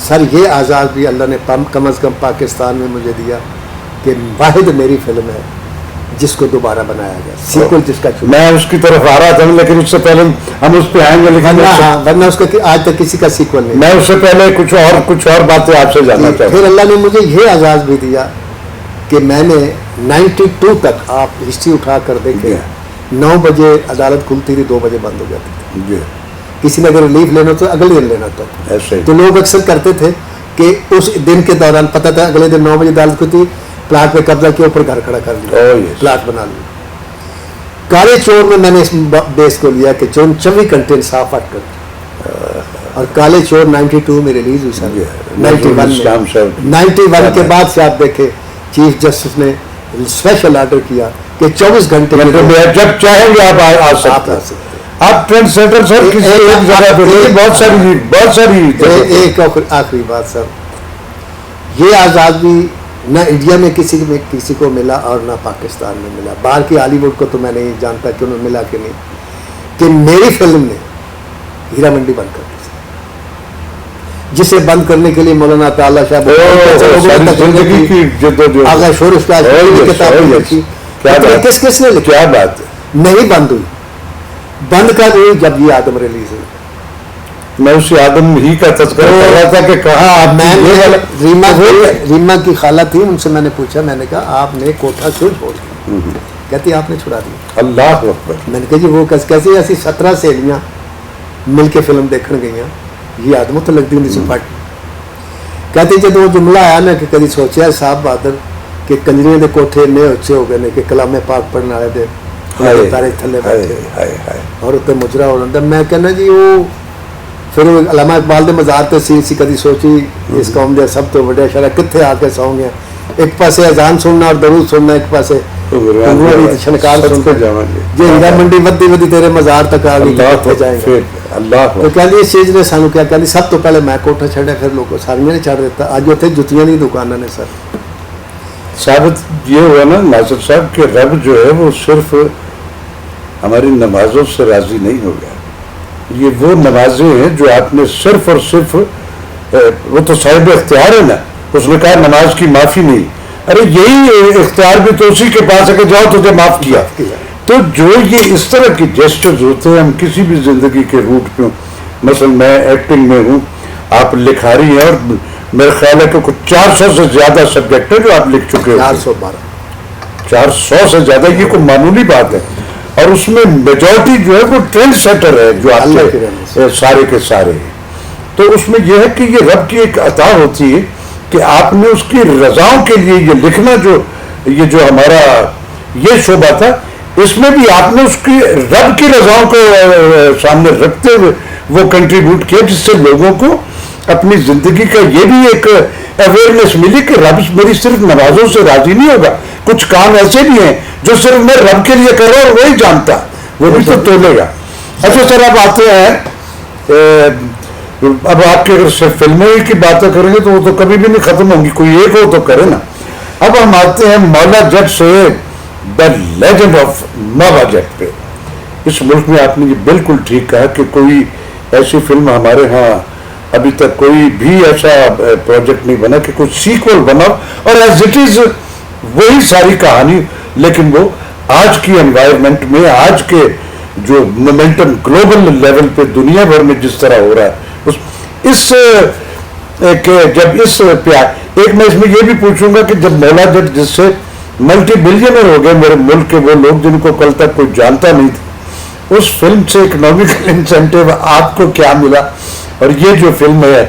سر یہ آزاد بھی اللہ نے کم از کم پاکستان میں مجھے دیا کہ واحد میری فلم ہے جس کو دوبارہ بنایا گیا, سیکول جس کا چھوٹا. میں اس کی طرف آ رہا تھا, لیکن اس سے پہلے ہم اس پہ آئیں گے, لیکن ورنہ اس کا آج تک کسی کا سیکول نہیں. میں اس سے پہلے کچھ اور باتیں آپ سے جاننا چاہتا ہوں. پھر اللہ نے مجھے یہ اعزاز بھی دیا کہ میں نے 92 تک, آپ ہسٹری اٹھا کر دیکھیں, 9 بجے عدالت کھلتی تھی, 2 بجے بند ہو جاتی تھی. کسی نے اگر ریلیف لینا تو اگلے دن لینا تھا. تو لوگ اکثر کرتے تھے کہ اس دن کے دوران پتہ تھا اگلے دن 9 بجے عدالت کھلتی, پلاٹ پہ قبضہ کیا, اوپر گھر کھڑا کر لیا, پلاٹ بنا لیا. کالے چور میں نے اس بیس کو لیا کہ 24 گھنٹے انصاف ہٹ کر, اور کالے چور 92 میں ریلیز ہوئی سر. 91 کے بعد سے آپ دیکھیں چیف جسٹس نے اسپیشل آرڈر کیا کہ 24 گھنٹے جب چاہیں گے آپ آ سکتے ہیں. آپ ٹرینڈ سینٹر سر کسی ایک جگہ پہ بہت ساری. ایک آخری بات سر, یہ آزادی نہ انڈیا میں کسی کو ملا اور نہ پاکستان میں ملا. باہر کی ہالی ووڈ کو تو میں نہیں جانتا کہ انہیں ملا کہ نہیں, کہ میری فلم نے ہیرا منڈی بند کر دی, جسے بند کرنے کے لیے مولانا تعالیٰ صاحب آغا شورش کا کتاب لکھی. کس نے لکھی؟ کیا بات ہے, نہیں بند ہوئی. بند کر ہوئی جب یہ آدم ریلیز ہوئی. میں اسی آدم ہی کا تذکرہ کر رہا تھا کہ کہاں ریما کی خالہ تھی, ان سے میں نے پوچھا, میں نے کہا آپ نے کوٹھا کیوں چھوڑ دیا؟ کہتی آپ نے چھڑا دیا. اللہ اکبر. میں نے کہا جی وہ کیسے ایسی 17 سہیلیاں مل کے فلم دیکھنے گئی, یہ آدموں تو لگتی نہیں سی پھٹ. کہتی جب وہ جملہ آیا نا کہ کدی سوچا ہے صاحب بہادر کہ کنجریاں دے کوٹھے اتنے اچھے ہو گئے نے کہ کلام پاک پڑھنے والے دے تارے تھلے بیٹھے اور اتنے مجرا ہو رہا. میں کہنا جی وہ پھر علامہ اقبال دے مزار تے سی کدی سوچی اس قوم دے سب تو وڈے شہر کتنے آ کے سو گیا. ایک پاسے اذان سننا اور درود سننا, ایک پاسے چھنکار سنتے جی ہیرا منڈی ودی ودی تیرے مزار تک آ گئی جائیں گے. تو کہہ اس چیز نے سانو کیا کہ سب تو پہلے میں کوٹھا چھڑیا, پھر لوگ ساریاں نے چھڑ دیتا. اج اتنے جتیاں نہیں دکاناں نے سر. ثابت یہ ہوا نا ناصر صاحب کہ رب جو ہے وہ صرف ہماری نمازوں سے راضی نہیں ہو گیا. یہ وہ نمازیں ہیں جو آپ نے صرف اور صرف, وہ تو صاحب اختیار ہے نا, اس نے کہا نماز کی معافی نہیں. ارے یہی اختیار بھی تو اسی کے پاس ہے کہ جاؤ تجھے معاف کیا. تو جو یہ اس طرح کے جیسچرز ہوتے ہیں, ہم کسی بھی زندگی کے روٹ پہ, مثلا میں ایکٹنگ میں ہوں, آپ لکھاری ہیں, اور میرا خیال ہے کہ کچھ 400 سے زیادہ سبجیکٹ ہیں جو آپ لکھ چکے ہو. 400 سے زیادہ, یہ کوئی معمولی بات ہے. اور اس میں میجورٹی جو ہے وہ ٹرینڈ سیٹر ہے جو آپ کے سارے کے سارے ہیں. تو اس میں یہ ہے کہ یہ رب کی ایک عطا ہوتی ہے کہ آپ نے اس کی رضاؤں کے لیے یہ لکھنا, یہ جو ہمارا یہ شعبہ تھا, اس میں بھی آپ نے اس کی رب کی رضاؤں کو سامنے رکھتے ہوئے وہ کنٹریبیوٹ کیا, جس سے لوگوں کو اپنی زندگی کا یہ بھی ایک اویئرنیس ملی کہ رب میری صرف نمازوں سے راضی نہیں ہوگا, کچھ کام ایسے بھی ہیں جو صرف میں رب کے لیے کروں اور وہی جانتا, وہ بھی تو تولے گا. اچھا سر, اب آتے ہیں, اب آپ کے اگر صرف فلمیں کی باتیں کریں گے تو وہ تو کبھی بھی نہیں ختم ہوں گی, کوئی ایک ہو تو کرے نا. اب ہم آتے ہیں مولا جٹ سے دا لیجنڈ آف مولا جٹ پہ. اس ملک میں آپ نے یہ بالکل ٹھیک کہا کہ کوئی ایسی فلم ہمارے ہاں ابھی تک کوئی بھی ایسا پروجیکٹ نہیں بنا کہ کچھ سیکول بنا اور ایز اٹ از وہی ساری کہانی, لیکن وہ آج کی انوائرمنٹ میں, آج کے جو مومنٹم گلوبل لیول پہ دنیا بھر میں جس طرح ہو رہا ہے, جب اس پہ ایک میں اس میں یہ بھی پوچھوں گا کہ جب مولا جٹ جس سے ملٹی بلینئر ہو گئے میرے ملک کے وہ لوگ جن کو کل تک کوئی جانتا نہیں تھا, اس فلم سے اکنامیکل انسینٹیو آپ کو کیا ملا؟ اور یہ جو فلم ہے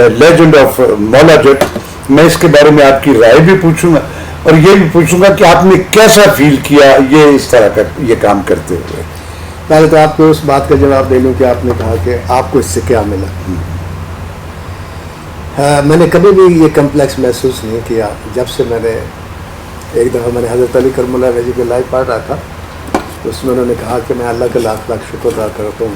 لیجنڈ آف مولا جٹ, میں اس کے بارے میں آپ کی رائے بھی پوچھوں گا اور یہ بھی پوچھوں گا کہ آپ نے کیسا فیل کیا یہ اس طرح کا یہ کام کرتے ہوئے. پہلے تو آپ کو اس بات کا جواب دے لوں کہ آپ نے کہا کہ آپ کو اس سے کیا ملا. میں نے کبھی بھی یہ کمپلیکس محسوس نہیں کیا. جب سے میں نے ایک دفعہ میں نے حضرت علی کرم اللہ وجہ کے لائف پڑھ رہا تھا, اس میں انہوں نے کہا کہ میں اللہ کا لاکھ لاکھ شکر ادا کرتا ہوں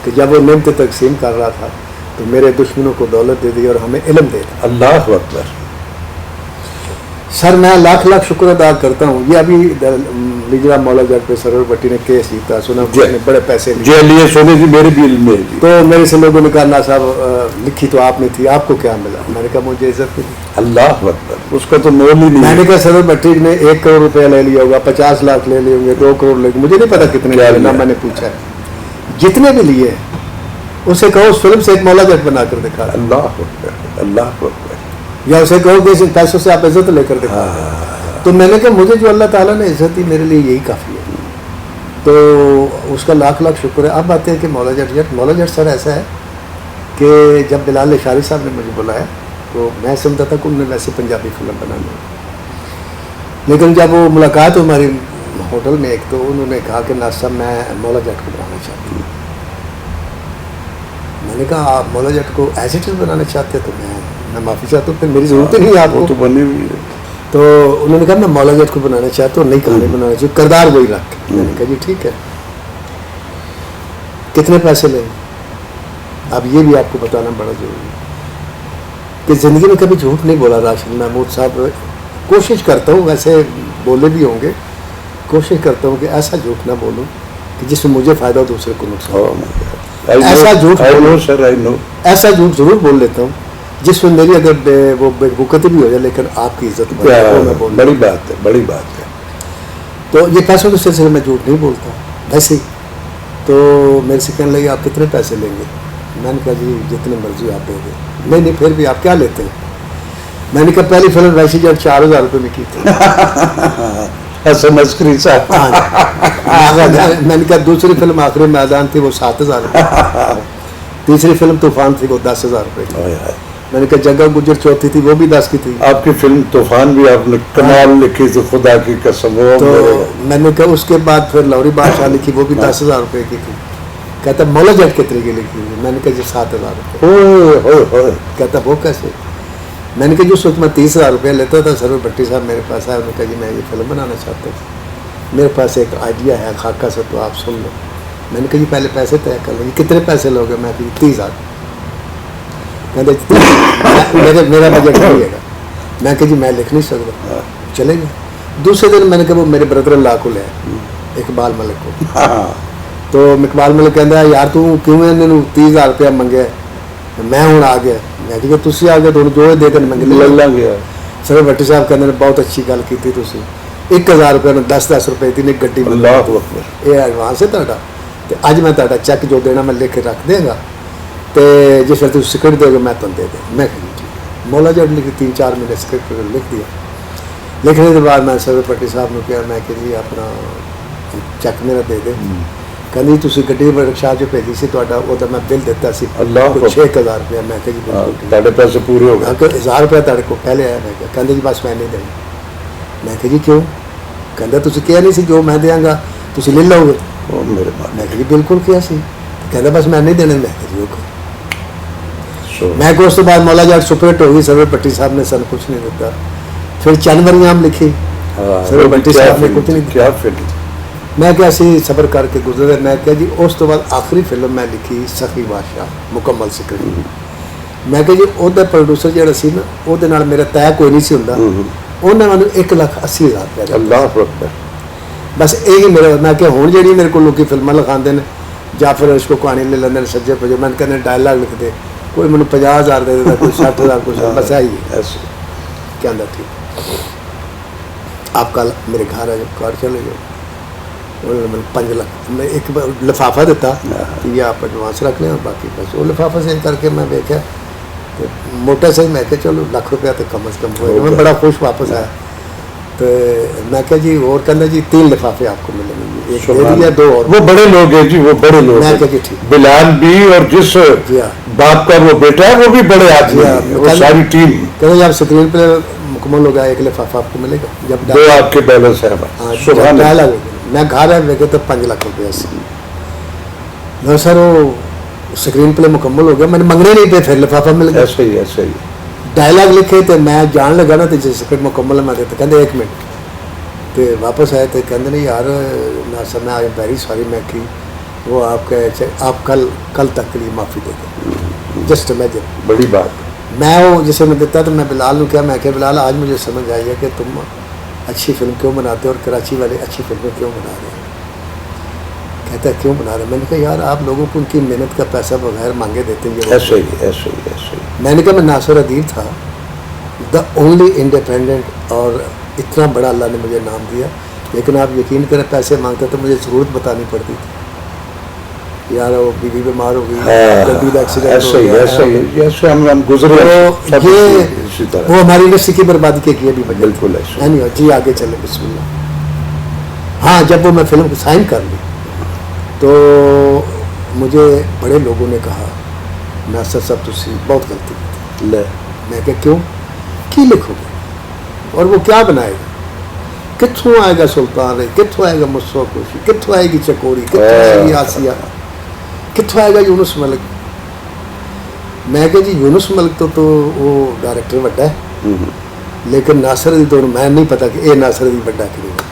کہ جب وہ نعمت تقسیم کر رہا تھا تو میرے دشمنوں کو دولت دے دی اور ہمیں علم دے دیا. اللہ اکبر. سر میں لاکھ لاکھ شکر ادا کرتا ہوں. یہ ابھی لیجرا مولا جٹ پہ سرور بٹی نے کیس جیتا, سنا نے بڑے پیسے جی لیے سونے کی میرے بھی علم میں جی. تو میرے سے لوگوں نے کہا نا صاحب لکھی تو آپ نے تھی, آپ کو کیا ملا؟ میں نے کہا مجھے عزت ملی. اللہ اکبر, اس کا تو مول ہی نہیں. میں نے کہا سرور بٹی نے 1 کروڑ روپیہ لے لیا ہوگا, 50 لاکھ لے لیے ہوں گے, 2 کروڑ لے, مجھے نہیں پتا کتنے لے, نہ میں نے پوچھا ہے. جتنے بھی لیے اسے کہو اس فلم سے ایک مولا جٹ بنا کر دکھا. اللہ اکبر, اللہ اکبر. یا اسے کہو کہ ان پیسوں سے آپ عزت لے کر دکھا. تو میں نے کہا مجھے جو اللہ تعالیٰ نے عزت دی میرے لیے یہی کافی ہے. تو اس کا لاکھ لاکھ شکر ہے. اب بات ہے کہ مولا جٹ سر ایسا ہے کہ جب بلال اشاری صاحب نے مجھے بلایا تو میں سمجھتا تھا کہ انہوں نے ویسے پنجابی فلم بنانی ہے, لیکن جب وہ ملاقات ہماری ہوٹل میں ایک, تو انہوں نے کہا کہ ناصر صاحب میں مولا جٹ کو بنانا چاہتی ہوں. میں نے کہا آپ مولا جٹ کو ایز اٹ از بنانا چاہتے تو میں معافی چاہتا ہوں, پھر میری ضرورت ہی نہیں ہے آپ کو. تو بنی ہوئی ہے. تو انہوں نے کہا میں مولا جٹ کو بنانا چاہتا ہوں, نئی کہانی بنانا چاہیے, کردار وہی رکھ. میں نے کہا جی ٹھیک ہے, کتنے پیسے لیں گے؟ اب یہ بھی آپ کو بتانا بڑا ضروری ہے کہ زندگی میں کبھی جھوٹ نہیں بولا راشد محمود صاحب. کوشش کرتا ہوں, ویسے بولے بھی ہوں گے, کوشش کرتا ہوں کہ ایسا جھوٹ نہ بولوں کہ جس میں مجھے فائدہ ہو دوسرے کو نقصان. ایسا جھوٹ ضرور بول لیتا ہوں جس میں میری اگر وہ بکت بھی ہو جائے لیکن آپ کی عزت بڑی بات ہے, بڑی بات ہے. تو یہ پیسوں کے سلسلے میں جھوٹ نہیں بولتا ویسے ہی. تو میرے سے کہنے لگے آپ کتنے پیسے لیں گے؟ میں نے کہا جی جتنے مرضی آپ دے دیں. نہیں پھر بھی آپ کیا لیتے ہیں؟ میں نے کہا پہلی فلم ویسی جب 4000 روپے میں کی تھی. میں نے کہا دوسری فلم آخری میدان تھی وہ 7000 روپے, تیسری فلم طوفان تھی وہ 10000 روپے کی. میں نے کہا جگہ گجر چوتھی تھی وہ بھی 10 کی تھی. آپ کی فلم طوفان بھی آپ نے کمال لکھی تھی, خدا کی قسم. تو میں نے کہا اس کے بعد پھر لوری بادشاہ لکھی وہ بھی 10000 روپے کی تھی. کہتا مولا جٹ کے طریقے لکھی ہوئی. میں نے کہا جی 7000 روپے. کہتا وہ کیسے؟ میں نے کہا جو سوچ میں 30000 روپے لیتا تھا. سرور بٹی صاحب میرے پاس آئے, انہوں نے کہا جی میں یہ فلم بنانا چاہتا ہوں, میرے پاس ایک آئیڈیا ہے خاکہ سے, تو آپ سن لو. میں نے کہا جی پہلے پیسے طے کر لیں, کتنے پیسے لوگے؟ میں کہ 30000. کہتے میرا بجٹ نہیں ہے گا. میں کہ جی میں لکھ نہیں سکتا. چلے گئے. دوسرے دن میں نے کہا وہ میرے بردر اللہ کو لے اقبال ملک کو. تو اقبال ملک کہتا ہے یار تو کیوں انہوں 30000 روپیہ منگے, میں ہوں آ گیا. میں کہ تھی آ گئے تو جو دے کر منگے لے گیا. سر بٹی صاحب کہتے ہیں بہت اچھی گل کی تھی تھی. 1000 روپے میں 10 روپے تھی ایک گڈی میں. یہ ایڈوانس ہے تا. اج میں تا چیک جو دینا میں لکھ کے رکھ دیں گا, تو جس وقت سکرٹ دے گا میں تم دے دیں. میں مولا جٹ لکھی 3-4 مہینے سکرٹ لکھ دیا. لکھنے کے بعد میں سر بٹی صاحب نے کہا میں کہ جی اپنا چیک میرا دے دیں. کہنی تھی گڈی رکشا جو بھیجی سی وہ میں بل دیتا سی 6000 روپیہ. میں کہ جی پیسے پورے ہو گئے. 1000 روپیہ تاڑے کو پہلے آیا. میں کہتے جی بس میں نہیں دینا. میں کہ جی کیوں؟ کہتا تھی کیا نہیں سی جو میں دیا گا تھی لے لو گے. میں کہ جی بالکل کیا سی. کہتا بس میں نہیں دینا. میں کہ جی میں کہ اس کے بعد مولا جٹ سپر ہٹ ہو گئی. سرور بٹی صاحب نے سر کچھ نہیں دیتا. پھر چنوریام لکھی, سرور بٹی صاحب نے کچھ نہیں کیا فلم. میں کیا سی صبر کر کے گزرے. میں کیا جی اس تو بعد آخری فلم میں لکھی سخی بادشاہ مکمل سکرٹ. میں کہ جی وہ پروڈیوسر جہاں سی نا وہ میرا طے کوئی نہیں سی ہوں. انہیں مجھے 1,80,000 روپیہ. اللہ بس یہی میرا. میں کہ ہوں جی میرے کو لوگ فلمیں لکھاتے ہیں یا پھر اس کو کہانی لے لینا سجے پجے. میں کہنے ڈائلاگ لکھ دے, کوئی مجھے 50,000 دے دیتا, کوئی 60,000, کچھ بس یہی ہے. کیا اندر ٹھیک آپ کل میرے گھر آ جب گھر چلے گئے 5 لاکھ میں ایک لفافہ دیتا یہ آپ ایڈوانس رکھ لیں اور باقی پیسے. وہ لفافہ سے کر کے میں دیکھا موٹا سے میں کہ چلو لاکھ روپیہ تو کم از کم ہوئے. میں بڑا خوش واپس آیا. تو میں کہا جی اور کہنا جی 3 لفافے آپ کو ملیں گے, ایک دے دیا 2 اور. وہ بڑے لوگ ہیں جی, وہ بڑے لوگ. میں کہا جی ٹھیک. بلال بھی اور جس باپ کا وہ بیٹا ہے وہ بھی بڑے آدمی ہیں, وہ ساری ٹیم. کہنا جی آپ اسکرین پہ مکمل ہو گیا 1 لفافہ آپ کو ملے گا. جب 2 آپ کے بیلنس ہے. میں گھر آئے میں کہتا 5 لاکھ روپیہ سے. میں سر وہ اسکرین پلے مکمل ہو گیا. میں نے منگنے نہیں پہ پھر لفافہ مل گیا. ایسے ہی ایسے ہی ڈائلاگ لکھے تو میں جان لگا نا تو جس سکرٹ مکمل ہے میں دیتا. کہتے 1 منٹ. تو واپس آئے تو کہتے نہیں یار ناصر میں آئی ویری سوری. میں کی وہ آپ کا آپ کل تک کے لیے معافی دے دیں. Just imagine. بڑی بات. میں وہ جسے میں دیتا تو میں بلال کو کیا میں کہ بلال آج مجھے سمجھ آئی ہے کہ تم اچھی فلم کیوں بناتے ہو اور کراچی والے اچھی فلمیں کیوں بنا رہے ہیں. کہتا ہے کیوں بنا رہے ہیں؟ میں نے کہا یار آپ لوگوں کو ان کی محنت کا پیسہ بغیر مانگے دیتے ہیں. ایسے ہی. میں نے کہا میں ناصر ادیب تھا, دا اونلی انڈیپینڈنٹ, اور اتنا بڑا اللہ نے مجھے نام دیا, لیکن آپ یقین کریں پیسے مانگتے تو مجھے ضرورت بتانی پڑتی تھی. یار وہ بیوی بیمار ہو گئی, گڈی ایکسیڈنٹ ہو گیا, ایسے ہم گزرے. یہ وہ ہماری انڈسٹری کی بربادی کے کیے بھی بالکل ایسے. جی آگے چلے بسم اللہ. ہاں جب وہ میں فلم کو سائن کر لی تو مجھے بڑے لوگوں نے کہا ناصر صاحب تسی بہت غلطی کی. میں کہ کیوں کی لکھو گے اور وہ کیا بنائے گا؟ کتوں آئے گا سلطان ہے, کتوں آئے گا مسوا کوشی, کتوں آئے گی چکوری, کتوں آئے گی آسیہ, کتوں آئے گا یونس ملک. میں کہ جی یونس ملک تو وہ ڈائریکٹر بڑا ہے, لیکن ناصر علی تو میں نہیں پتا کہ اے ناصر علی بڑا کہ نہیں.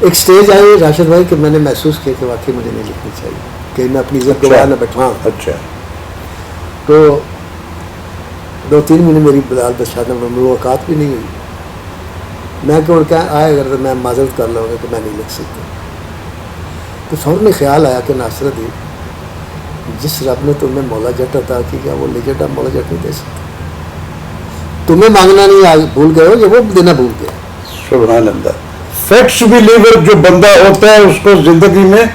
ایک سٹیج آئی راشد بھائی کہ میں نے محسوس کیا کہ واقعی مجھے نہیں لکھنی چاہیے, کہ میں اپنی عزت گواہ نہ بیٹھا. اچھا. تو 2-3 مہینے میری بلال بادشاہ میں ملاقات بھی نہیں ہوئی. میں کہ کیا آئے اگر میں معذرت کر لوں گا کہ میں نہیں لکھ سکتا. تو فوراً خیال آیا کہ ناصر ادیب جس رب نے تمہیں مولا جٹ عطا کی کیا وہ لیجٹ آپ مولا جٹ نہیں دے سکتے. تمہیں مانگنا نہیں بھول گئے ہو, یہ وہ دینا بھول گئے. سبحان اللہ. فیکٹس بلیور جو بندہ ہوتا ہے اس کو زندگی میں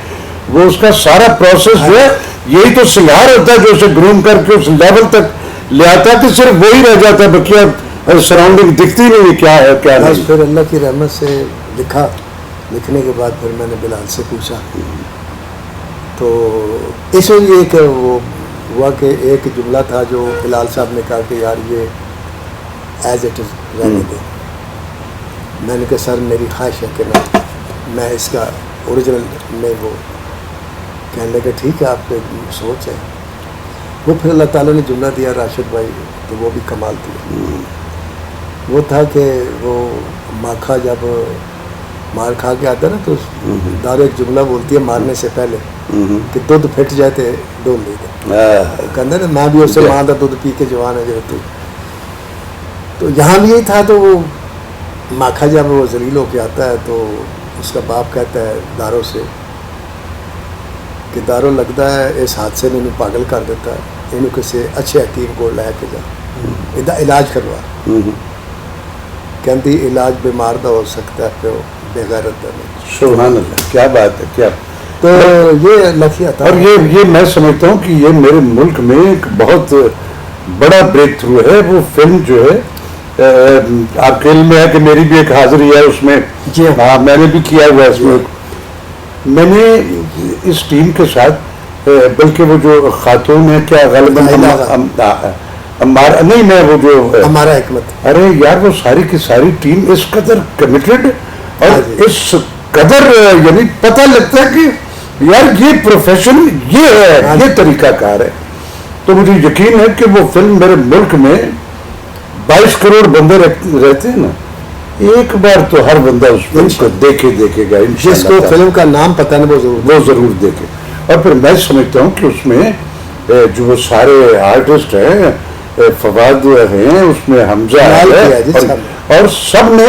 وہ اس کا سارا پروسیس جو ہے یہی تو سنگار ہوتا ہے جو اسے گروم کر کے اس لیول تک لے آتا ہے کہ صرف وہی رہ جاتا ہے, بقیہ سراؤنڈنگ دکھتی نہیں کیا ہے کیا نہیں. پھر اللہ کی رحمت سے لکھا. لکھنے کے بعد پھر میں نے بلال سے پوچھا تو اس وجہ یہ کہ وہ ہوا کہ ایک جملہ تھا جو بلال صاحب نے کہا کہ یار یہ ایز اٹ از رہنے دیں. میں نے کہا سر میری خواہش ہے کہ میں اس کا اوریجنل میں وہ کہنے لگا ٹھیک ہے آپ پہ سوچ ہے. وہ پھر اللہ تعالیٰ نے جملہ دیا راشد بھائی تو وہ بھی کمال دیا. وہ تھا کہ وہ ماکھا جب مار کھا کے آتا ہے نا تو دارو ایک جملہ بولتی ہے مارنے سے پہلے کہ دودھ پھٹ جائے تو ڈول لے دے. کہتے ہیں نا میں بھی اس سے ماں کا دودھ پی کے جوان ہے جو تو یہاں بھی یہی تھا. تو وہ ماکھا جب وہ ذلیل ہو کے آتا ہے تو اس کا باپ کہتا ہے دارو سے کہ دارو لگتا ہے اس حادثے نے انہوں پاگل کر دیتا ہے, انہوں کسی اچھے حکیم کو لے کے جا علاج کروا. کہتی علاج بیمار دا ہو سکتا ہے پیو بے غیرت دا نہیں. سبحان اللہ, کیا بات ہے. کیا تو یہ لفظ تھا. اور یہ میں سمجھتا ہوں کہ یہ میرے ملک میں ایک بہت بڑا بریک تھرو ہے. وہ فلم جو ہے آپ کے علم میں ہے کہ میری بھی ایک حاضری ہے اس میں. جی ہاں میں نے بھی کیا ہوا ہے اس میں. میں نے اس ٹیم کے ساتھ بلکہ وہ جو خاتون ہے کیا غالباً نہیں میں وہ جو ہمارا حکمت, ارے یار وہ ساری کی ساری ٹیم اس قدر کمیٹڈ اور اس قدر یعنی پتہ لگتا ہے کہ یار یہ پروفیشن یہ ہے, یہ طریقہ کار ہے. تو مجھے یقین ہے کہ وہ فلم میرے ملک میں 22 کروڑ بندے رہتے ہیں نا, ایک بار تو ہر بندہ اس فلم کو دیکھے گا. جس کو فلم کا نام پتہ نہیں وہ ضرور دیکھے. اور پھر میں سمجھتا ہوں کہ اس میں جو وہ سارے آرٹسٹ ہیں, فواد ہیں اس میں, حمزہ ہے, اور سب نے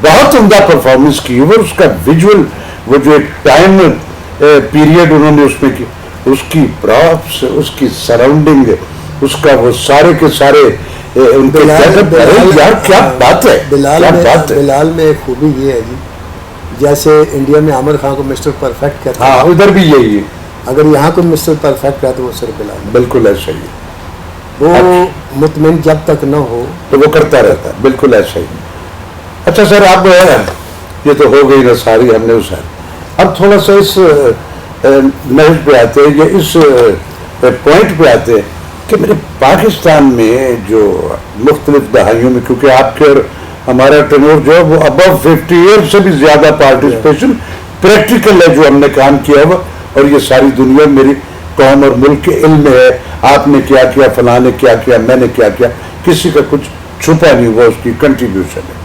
بہت عمدہ پرفارمنس کی. وہ اس کا ویژول وہ جو ایک ٹائم پیریڈ انہوں نے اس میں کی, اس کی پراپس, اس کی سراؤنڈنگ, اس کا وہ سارے کے سارے ان کے یار کیا بات ہے. بلال میں ایک خوبی یہ ہے جی, جیسے انڈیا میں عامر خان کو مسٹر پرفیکٹ کہتے ہیں, ہاں ادھر بھی یہی ہے. اگر یہاں کو مسٹر پرفیکٹ ہے تو وہ صرف بلال. بالکل ایسا ہی ہے. وہ مطمئن جب تک نہ ہو تو وہ کرتا رہتا ہے. بالکل ایسا ہی. اچھا سر آپ یہ تو ہو گئی نا ساری ہم نے اس اب تھوڑا سا اس محض پہ آتے ہیں یا اس پوائنٹ پہ آتے ہیں کہ میرے پاکستان میں جو مختلف دہائیوں میں, کیونکہ آپ کے اور ہمارا ٹینور جو ہے وہ ابو 50 ایئر سے بھی زیادہ پارٹیسپیشن پریکٹیکل ہے جو ہم نے کام کیا ہوا, اور یہ ساری دنیا میری قوم اور ملک کے علم میں ہے. آپ نے کیا کیا, فلاں نے کیا کیا, میں نے کیا کیا, کسی کا کچھ چھپا نہیں ہوا, اس کی کنٹریبیوشن ہے.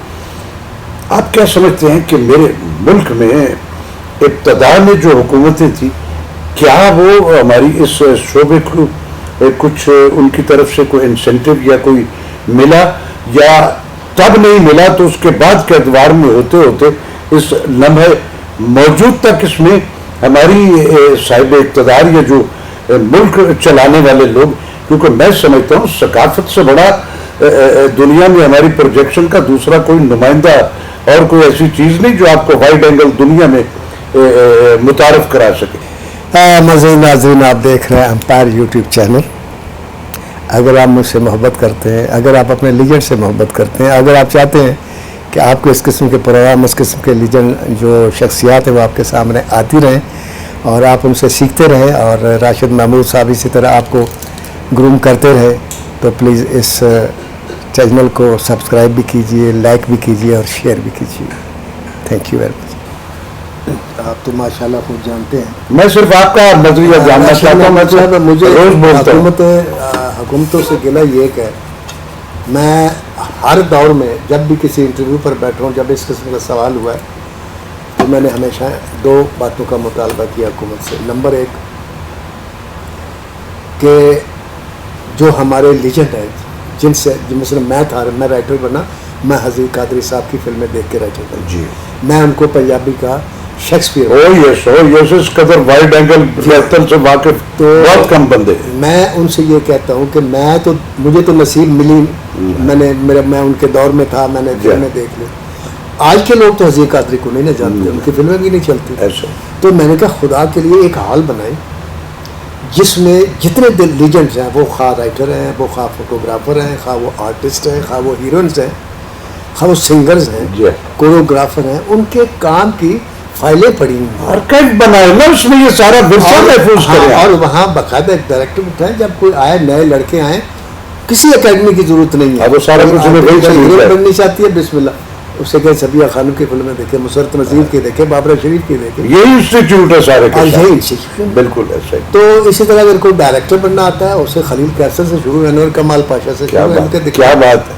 آپ کیا سمجھتے ہیں کہ میرے ملک میں ابتدا میں جو حکومتیں تھیں کیا وہ ہماری اس شعبے کو کچھ ان کی طرف سے کوئی انسینٹو یا کوئی ملا، یا تب نہیں ملا تو اس کے بعد کے ادوار میں ہوتے ہوتے اس لمحے موجود تک اس میں ہماری صاحب اقتدار یا جو ملک چلانے والے لوگ، کیونکہ میں سمجھتا ہوں ثقافت سے بڑا دنیا میں ہماری پروجیکشن کا دوسرا کوئی نمائندہ اور کوئی ایسی چیز نہیں جو آپ کو وائڈ اینگل دنیا میں متعارف کرا سکے۔ مزید ناظرین، آپ دیکھ رہے ہیں امپائر یوٹیوب چینل۔ اگر آپ مجھ سے محبت کرتے ہیں، اگر آپ اپنے لیجنڈ سے محبت کرتے ہیں، اگر آپ چاہتے ہیں کہ آپ کو اس قسم کے پروگرام، اس قسم کے لیجنڈ جو شخصیات ہیں وہ آپ کے سامنے آتی رہیں اور آپ ان سے سیکھتے رہیں، اور راشد محمود صاحب اسی طرح آپ کو گروم کرتے رہے، تو پلیز اس چینل کو سبسکرائب بھی کیجئے، لائک بھی کیجئے اور شیئر بھی کیجئے۔ تھینک یو ویری مچ۔ آپ تو ماشاءاللہ خود جانتے ہیں، میں صرف آپ کا نظریہ جاننا چاہتا ہوں۔ میں تو مجھے روز بولتا ہوں حکومتوں سے گلہ یہ کہ میں ہر دور میں جب بھی کسی انٹرویو پر بیٹھا ہوں، جب اس قسم کا سوال ہوا ہے تو میں نے ہمیشہ دو باتوں کا مطالبہ کیا حکومت سے۔ نمبر ایک کہ جو ہمارے لیجنڈ ہیں، جن سے مثلا میں رائٹر بنا، میں حضیر قادری صاحب کی فلمیں دیکھ کے رائٹر بنا، جی، میں ان کو پنجابی کا شیکسپیئر، یس اس قدر وائڈ اینگل سے واقف تو بہت کم بندے۔ میں ان سے یہ کہتا ہوں کہ مجھے تو نصیب ملی، میں ان کے دور میں تھا، میں نے فلمیں دیکھ لی۔ آج کے لوگ تو حضیر قادری کو نہیں جانتے، ان کی فلمیں بھی نہیں چلتی۔ تو میں نے کہا خدا کے لیے ایک ہال بنائیں جس میں جتنے لیجنڈز ہیں، وہ خواہ رائٹر ہیں، وہ خواہ فوٹوگرافر ہیں، خواہ وہ آرٹسٹ ہیں، خواہ وہ ہیروئنز ہیں، خواہ وہ سنگرز ہیں، کوریوگرافر ہیں، ان کے کام کی فائلیں پڑی ہیں، آرکائیو بنائے نا، اس میں یہ سارا ورثہ محفوظ کریں، اور وہاں باقاعدہ ایک ڈائریکٹر بٹھائیں۔ جب کوئی آئے، نئے لڑکے آئیں، کسی اکیڈمی کی ضرورت نہیں ہے، وہ سارا کچھ ہیروئن بننی چاہتی ہے، بسم اللہ، اس سے کہ سبیہ خانم کی فلمیں دیکھیں، مسرت نذیر کی دیکھیں، بابرہ شریف کی دیکھیں، یہی انسٹیٹیوٹ ہے سارے کے یہی انسٹیٹیوٹ بالکل ایسا۔ تو اسی طرح اگر کوئی ڈائریکٹر بننا آتا ہے، اسے خلیل قیصر سے شروع، انور کمال پاشا سے شروع، کیا بات ہے،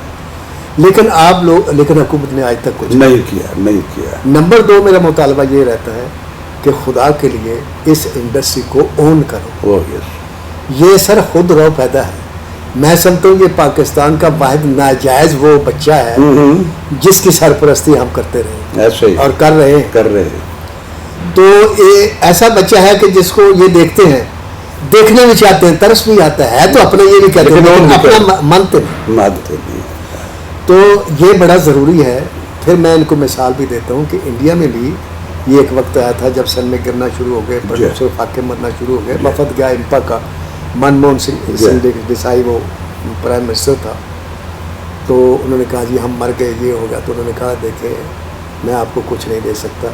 لیکن حکومت نے آج تک کچھ نہیں کیا۔ نمبر دو، میرا مطالبہ یہ رہتا ہے کہ خدا کے لیے اس انڈسٹری کو اون کرو۔ یہ سر خود رو پیدا ہے، میں سمجھتا ہوں یہ پاکستان کا واحد ناجائز وہ بچہ ہے جس کی سرپرستی ہم کرتے رہے اور کر رہے ہیں۔ تو یہ ایسا بچہ ہے کہ جس کو یہ دیکھتے ہیں، دیکھنے بھی چاہتے ہیں، ترس بھی آتا ہے، تو اپنا یہ نہیں کہتے ہیں، اپنا مانتے ہیں۔ تو یہ بڑا ضروری ہے۔ پھر میں ان کو مثال بھی دیتا ہوں کہ انڈیا میں بھی یہ ایک وقت آیا تھا جب سن میں گرنا شروع ہو گئے، پروڈیوسر فاقے مرنا شروع ہو گئے، وفد گیا امپا کا، منموہن سنگھ دیسائی وہ پرائم منسٹر تھا، تو انہوں نے کہا جی ہم مر گئے، یہ ہو گیا۔ تو انہوں نے کہا دیکھیں میں آپ کو کچھ نہیں دے سکتا،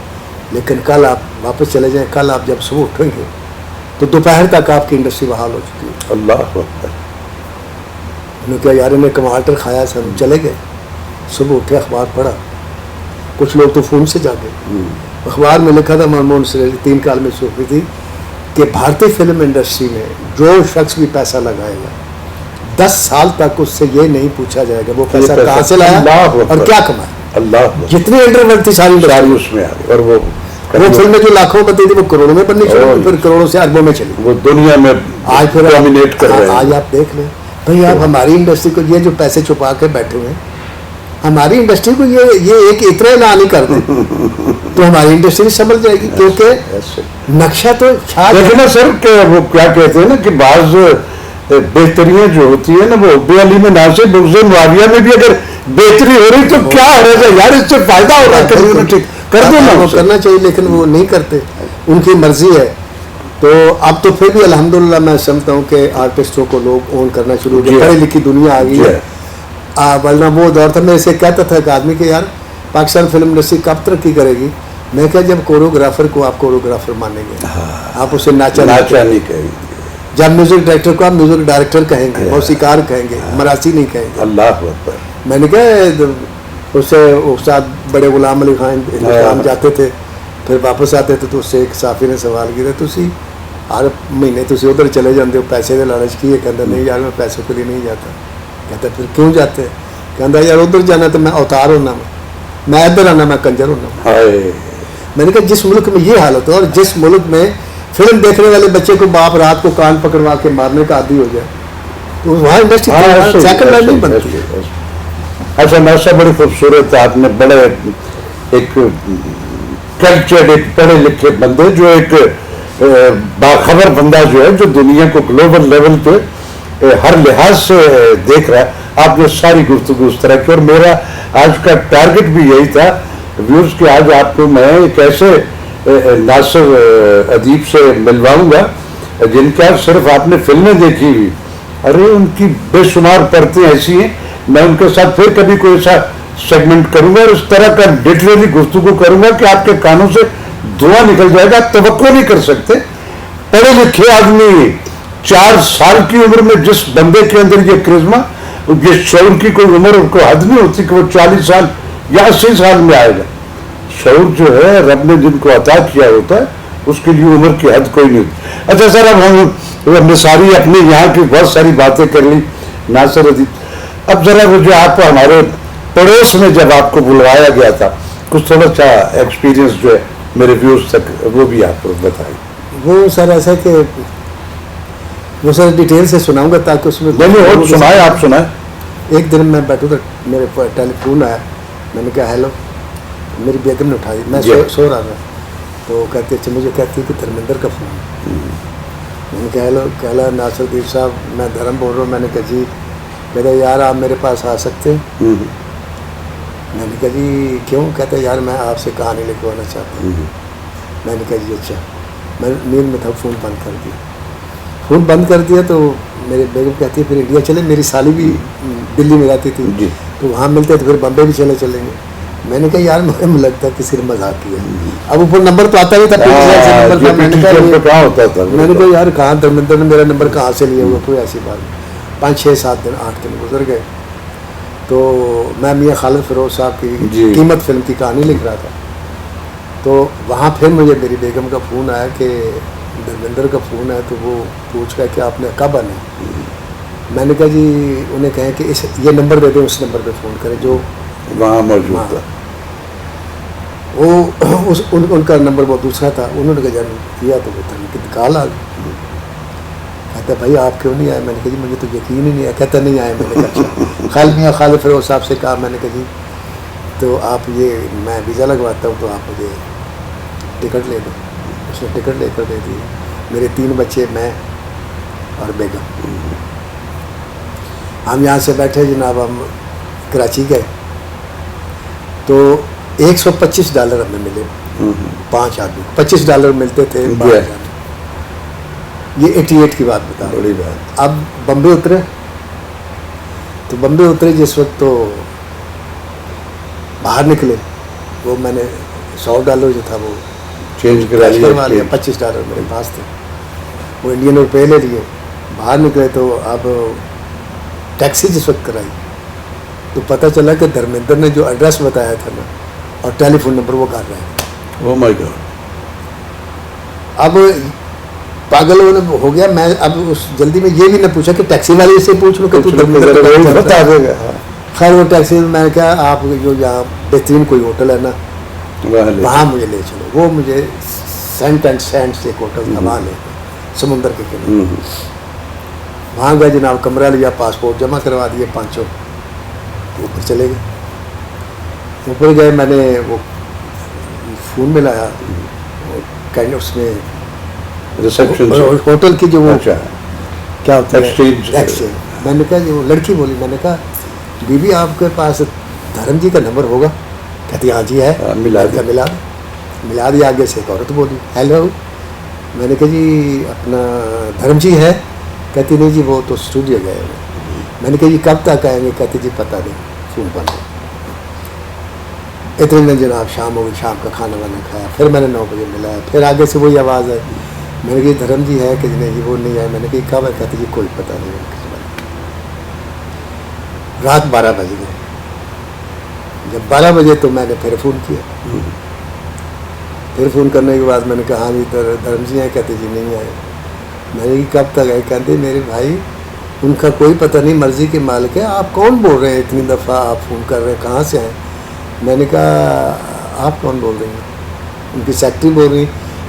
لیکن کل آپ واپس چلے جائیں، کل آپ جب صبح اٹھیں گے تو دوپہر تک آپ کی انڈسٹری بحال ہو چکی ہے۔ اللہ اکبر۔ انہوں نے کہا یار میں کماٹر کھایا، سر چلے گئے، صبح اٹھے اخبار پڑھا، کچھ لوگ تو فون سے جاگے، اخبار میں لکھا تھا منموہن سنگھ 3 کالمی سرخی تھی کہ بھارتی فلم انڈسٹری میں جو شخص بھی پیسہ لگائے گا 10 سال تک اس سے یہ نہیں پوچھا جائے گا وہ پیسہ کہاں سے لایا اور کیا کمایا۔ اللہ جتنی انٹرول تھی ساری اس میں آ گئی، اور وہ فلمیں جو لاکھوں بنتی تھی وہ کروڑوں میں بننی شروع ہوئی، پھر کروڑوں سے اربوں میں چلی، وہ دنیا میں آج پھر ڈومینیٹ کر رہے ہیں۔ آج آپ دیکھ لیں بھائی، آپ ہماری انڈسٹری کو یہ جو پیسے چھپا کے بیٹھے ہوئے ہیں، ہماری انڈسٹری کو یہ ایک اتنا اعلان ہی کر دیں تو ہماری انڈسٹری سنبھل جائے گی، کیونکہ نقشہ تو دیکھنا سر کہ وہ کیا کہتے ہیں نا کہ بعض بہتریاں جو ہوتی ہیں نا، وہ بے علی میں ناصر بغض معاویہ میں بھی اگر بہتری ہو رہی تو کیا ہو رہا ہے یار، اس سے فائدہ ہو رہا ہے، کر دو نا، وہ کرنا چاہیے، لیکن وہ نہیں کرتے، ان کی مرضی ہے۔ تو اب تو پھر بھی الحمدللہ میں سمجھتا ہوں کہ آرٹسٹوں کو لوگ اون کرنا شروع ہو گئے، پڑھی لکھی دنیا آ گئی ہے، ورنہ وہ دور تھا، میں اسے کہتا تھا ایک آدمی کہ یار پاکستان فلم انڈسٹری کب ترقی کرے گی؟ میں کہا جب کوریوگرافر کو آپ کوریوگرافر مانیں گے، آپ اسے ناچا نہیں کہیں گے، جب میوزک ڈائریکٹر کو آپ میوزک ڈائریکٹر کہیں گے، موسیقار کہیں گے، مراسی نہیں کہیں گے۔ اللہ اکبر۔ میں نے کہا اس سے استاد بڑے غلام علی خان ہندوستان جاتے تھے، پھر واپس آتے تھے تو اس سے ایک صحافی نے سوال کیا تھا، تسی ہر مہینے تسی ادھر چلے جاتے ہو پیسے کے لالچ کی؟ کہتا نہیں یار میں پیسوں کے لیے نہیں جاتا۔ کہتا پھر کیوں جاتے ہیں؟ کہتا یار ادھر جانا تو میں اوتار ہونا، میں ادھر آنا میں کنجر ہونا۔ میں نے کہا جس ملک میں یہ حالت ہے اور جس ملک میں فلم دیکھنے والے بچے کو باپ رات کو کان پکڑوا کے مارنے کا عادی ہو جائے تو وہاں انڈسٹری سیکنڈ ہینڈ نہیں بنتی. اچھا ناشا بڑی خوبصورت ہے. آپ نے بڑے ایک کلچرڈ ایک پڑھے لکھے بندے جو ایک باخبر بندہ جو ہے جو دنیا کو گلوبل لیول پہ ہر لحاظ سے دیکھ رہا ہے. آپ نے ساری گفتگو اس طرح کی اور میرا آج کا ٹارگٹ بھی یہی تھا ویورز کہ آج آپ کو میں ایک ایسے ناصر ادیب سے ملواؤں گا جن کا صرف آپ نے فلمیں دیکھی ہوئی, ارے ان کی بے شمار پرتیں ایسی ہیں. میں ان کے ساتھ پھر کبھی کوئی ایسا سیگمنٹ کروں گا اور اس طرح کا لٹریری گفتگو کروں گا کہ آپ کے کانوں سے دھواں نکل جائے گا. توقع نہیں کر سکتے پڑھے لکھے آدمی 4 سال کی عمر میں جس بندے کے اندر یہ کرزما, یہ شعور کی کوئی عمر کو حد نہیں ہوتی کہ وہ 40 سال یا 80 سال میں آئے گا. شعور جو ہے رب نے جن کو عطا کیا ہوتا ہے اس کے لیے عمر کی حد کوئی نہیں ہوتی. اچھا سر اب ہم نے ساری اپنے یہاں کی بہت ساری باتیں کر لی ناصر ادیب. اب ذرا وہ جو آپ کو ہمارے پڑوس میں جب آپ کو بلوایا گیا تھا کچھ تھوڑا سا ایکسپیرینس جو ہے میرے ویوز تک وہ بھی آپ کو بتائیں. وہ سر ایسا کہ وہ سر ڈیٹیل سے سناؤں گا تاکہ اس میں اور سنائے آپ سنائیں. ایک دن میں بیٹھوں تو میرے ٹیلی فون آیا, میں نے کہا ہیلو, میری بیگم نے اٹھا دی, میں سو رہا تھا تو کہتی اچھا مجھے کہتی ہے کہ دھرمیندر کا فون. میں نے کہا ہیلو, کہلا ناصر ادیب صاحب میں دھرم بول رہا ہوں. میں نے کہا جی. کہتا یار آپ میرے پاس آ سکتے ہیں. میں نے کہا جی کیوں؟ کہتا یار میں آپ سے کہانی لکھوانا چاہتا ہوں. میں نے کہا جی اچھا. میں نیند میں تھا, فون بند کر دیا. فون بند کر دیا تو میری بیگم کہتی ہے پھر انڈیا چلے. میری سالی بھی دلی میں رہتی تھی تو وہاں ملتے تو پھر بمبے بھی چلیں گے. میں نے کہا یار مجھے لگتا ہے کسی نے مذاق کیا. اب اوپر نمبر تو آتا ہی تھا, میں نے کہا یار کہاں دھرمیندر نے میرا نمبر کہاں سے لیا ہوا, کوئی ایسی بات. 5 6 7 دن 8 دن گزر گئے تو میں میاں خالد فیروز صاحب کی قیمت فلم کی کہانی لکھ رہا تھا. تو وہاں پھر مجھے میری بیگم کا فون آیا کہ دھرمیندر کا فون ہے تو وہ پوچھ رہا کہ آپ نے کب آنا. میں نے کہا جی انہیں کہیں کہ یہ نمبر دے دیں, اس نمبر پہ فون کریں جو وہاں موجود تھا. وہ ان کا نمبر وہ دوسرا تھا. انہوں نے کہا جان کیا تو وہ کال آ گئی. کہتا بھائی آپ کیوں نہیں آئے؟ میں نے کہا جی مجھے تو یقین ہی نہیں آیا. کہتا نہیں آئے. میں نے کہا اچھا. خالد میاں خالد فیروز صاحب سے کہا, میں نے کہا جی تو آپ یہ میں ویزا لگواتا ہوں تو آپ مجھے ٹکٹ لے دیں. اس نے ٹکٹ لے کر دے دی. میرے 3 بچے, میں اور بیگم. ہم یہاں سے بیٹھے جناب, ہم کراچی گئے تو $125 ہمیں ملے 5 آدمی. $25 ملتے تھے. یہ 88 کی بات بتا بڑی بات. اب بمبے اترے تو بمبے اترے جس وقت تو باہر نکلے وہ میں نے $100 جو تھا وہ چینج کروا لیا. $25 میرے پاس تھے, وہ انڈین روپے لے لیے. باہر نکلے تو اب ٹیکسی جس وقت کرائی تو پتہ چلا کہ دھرمیندر نے جو ایڈریس بتایا تھا نا اور ٹیلی فون نمبر وہ کر رہا ہے. او مائی گاڈ. اب پاگل ہو گیا. میں اب اس جلدی میں یہ بھی نہ پوچھا کہ ٹیکسی والے سے پوچھ لو کہ تو دھرمیندر بتا دے گا. خیر وہ ٹیکسی میں نے کہا آپ جو یہاں بہترین کوئی ہوٹل ہے نا وہاں مجھے لے چلو. وہ مجھے سینٹ اینڈ سینٹ سے ایک ہوٹل تھا وہاں لے گئے سمندر کے کنارے. وہاں گئے جناب, کمرہ لیا, پاسپورٹ جمع کروا دیے 5 اوپر چلے گئے. اوپر گئے, میں نے وہ فون میں لایا اس میں ریسپشن ہوٹل کی جو وہ اچھا کیا ہوتا ہے ایکسچینج. میں نے کہا وہ لڑکی بولی, میں نے کہا بی بی آپ کے پاس دھرم جی کا نمبر ہوگا؟ کہتی ہاں جی ہے. ملا دیا. آگے سے ایک عورت بولی ہیلو. میں نے کہا جی اپنا دھرم جی ہے؟ کہتی نہیں جی وہ تو اسٹوڈیو گئے ہوئے. میں نے کہا جی کب تک آئیں گے؟ کہتی جی پتہ نہیں, فون بند. اتنے میں جناب شام ہو گئی, شام کا کھانا وانا کھایا. پھر میں نے 9 بجے ملایا. پھر آگے سے وہی آواز آئی. میں نے کہا دھرم جی ہے کہ نہیں جی وہ نہیں آئے. میں نے کہا کب ہے؟ کہتے جی کوئی پتہ نہیں. رات 12 بج گئے. جب 12 بجے تو میں نے پھر فون کیا. پھر فون کرنے کے بعد میں نے کہا ہاں جی دھرم جی ہیں؟ کہتے جی نہیں آئے. میں نے کہا کب تک آئے؟ کہتے میرے بھائی ان کا کوئی پتہ نہیں, مرضی کے مالک ہے. آپ کون بول رہے ہیں اتنی دفعہ آپ فون کر رہے ہیں, کہاں سے ہیں؟ میں نے کہا آپ کون بول رہی ہیں؟ ان کی سیکٹری بول رہی.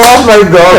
Oh my God,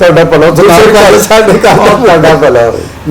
ਤੁਹਾਡਾ ਭਲਾ ਸਾਡੇ ਤੁਹਾਡਾ ਭਲਾ ਹੋਵੇ।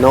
9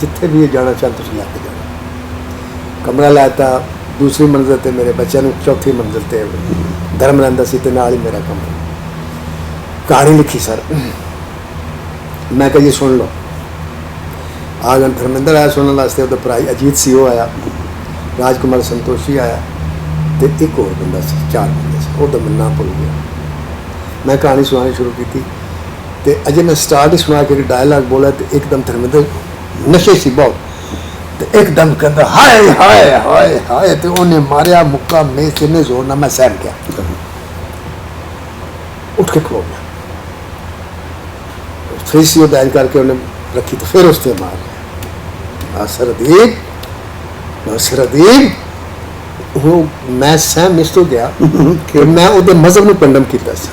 ਜਿੱਥੇ ਵੀ ਜਾਣਾ ਚਾਹ ਤੁਸੀਂ ਲੈ ਕੇ ਜਾਣਾ। ਕਮਰਾ ਲਾਤਾ ਦੂਸਰੀ ਮੰਜ਼ਿਲ ਤੇ, ਮੇਰੇ ਬੱਚਿਆਂ ਨੂੰ ਚੌਥੀ ਮੰਜ਼ਿਲ ਤੇ ਧਰਮ ਰਹਿੰਦਾ ਸੀ ਤੇ ਨਾਲ ਹੀ ਮੇਰਾ ਕਮਰਾ। ਕਹਾਣੀ ਲਿਖੀ ਸਰ, ਮੈਂ ਕਿਹਾ ਜੀ ਸੁਣ ਲਓ। ਆ ਗਏ ਧਰਮਿੰਦਰ ਆਇਆ ਸੁਣਨ ਵਾਸਤੇ, ਉਹਦਾ ਭਰਾ ਅਜੀਤ ਸੀ ਉਹ ਆਇਆ, ਰਾਜਕੁਮਾਰ ਸੰਤੋਸ਼ੀ ਆਇਆ ਤੇ ਇੱਕ ਹੋਰ ਬੰਦਾ ਸੀ, 4 ਬੰਦੇ ਸੀ, ਉਹਦਾ ਮੈਂ ਨਾਂ ਭੁੱਲ ਗਿਆ। ਮੈਂ ਕਹਾਣੀ ਸੁਣਾਉਣੀ ਸ਼ੁਰੂ ਕੀਤੀ ਤੇ ਅਜੇ ਮੈਂ ਸਟਾਰਟ ਹੀ ਸੁਣਾ ਕੇ ਡਾਇਲਾਗ ਬੋਲਿਆ ਤੇ ਇੱਕਦਮ ਧਰਮਿੰਦਰ ਨਸ਼ੇ ਸੀ ਬਹੁਤ, ਤੇ ਇੱਕਦਮ ਕਹਿੰਦਾ ਹਾਏ ਹਾਏ ਹਾਏ ਹਾਏ, ਤੇ ਉਹਨੇ ਮਾਰਿਆ ਮੁੱਕਾ ਮੇਜ਼ ਤੇ ਇੰਨੇ ਜ਼ੋਰ ਨਾਲ ਮੈਂ ਸਹਿਮ ਗਿਆ, ਉੱਠ ਕੇ ਖਲੋ ਗਿਆ। ਫਿਰ ਸੀ ਉਹ ਦਾਇਰ ਕਰਕੇ ਉਹਨੇ ਰੱਖੀ ਤੇ ਫਿਰ ਉਸ ਤੇ ਮਾਰ ਨਸਰਦੀਪ ਉਹ ਮੈਂ ਸਹਿਮ ਇਸ ਤੋਂ ਗਿਆ ਕਿ ਮੈਂ ਉਹਦੇ ਮਜ਼ਹਬ ਨੂੰ ਕੰਡਮ ਕੀਤਾ ਸੀ।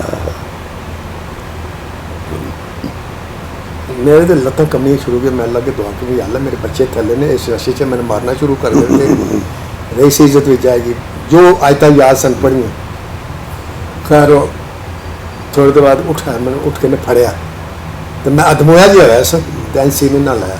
ਮੇਰੇ ਤੇ ਲੱਤਾਂ ਕੰਬਣੀਆਂ ਸ਼ੁਰੂ ਹੋ ਗਈਆਂ। ਮੈਂ ਲੱਗੇ ਦੁਆ ਕਿ ਵੀ ਅੱਲਾ ਮੇਰੇ ਬੱਚੇ ਥੱਲੇ ਨੇ, ਇਸ ਰਸ਼ੇ 'ਚ ਮੈਨੂੰ ਮਾਰਨਾ ਸ਼ੁਰੂ ਕਰ ਦਿੱਤੇ, ਰਹੀ ਸੀ ਇੱਜ਼ਤ ਵਿੱਚ ਆਏਗੀ। ਜੋ ਆਇਤਾਂ ਯਾਦ ਸਨ ਪੜ੍ਹੀਆਂ। ਖੈਰ ਥੋੜ੍ਹੀ ਦੇਰ ਬਾਅਦ ਉੱਠਿਆ, ਮੈਨੂੰ ਉੱਠ ਕੇ ਨੇ ਫੜਿਆ ਤੇ ਮੈਂ ਅਧਮੋਇਆ ਜਿਹਾ ਹੋਇਆ ਸੀ ਤੇ ਸੀਨੇ ਨਾਲ ਲਾਇਆ,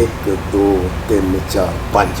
1 2 3 4 5,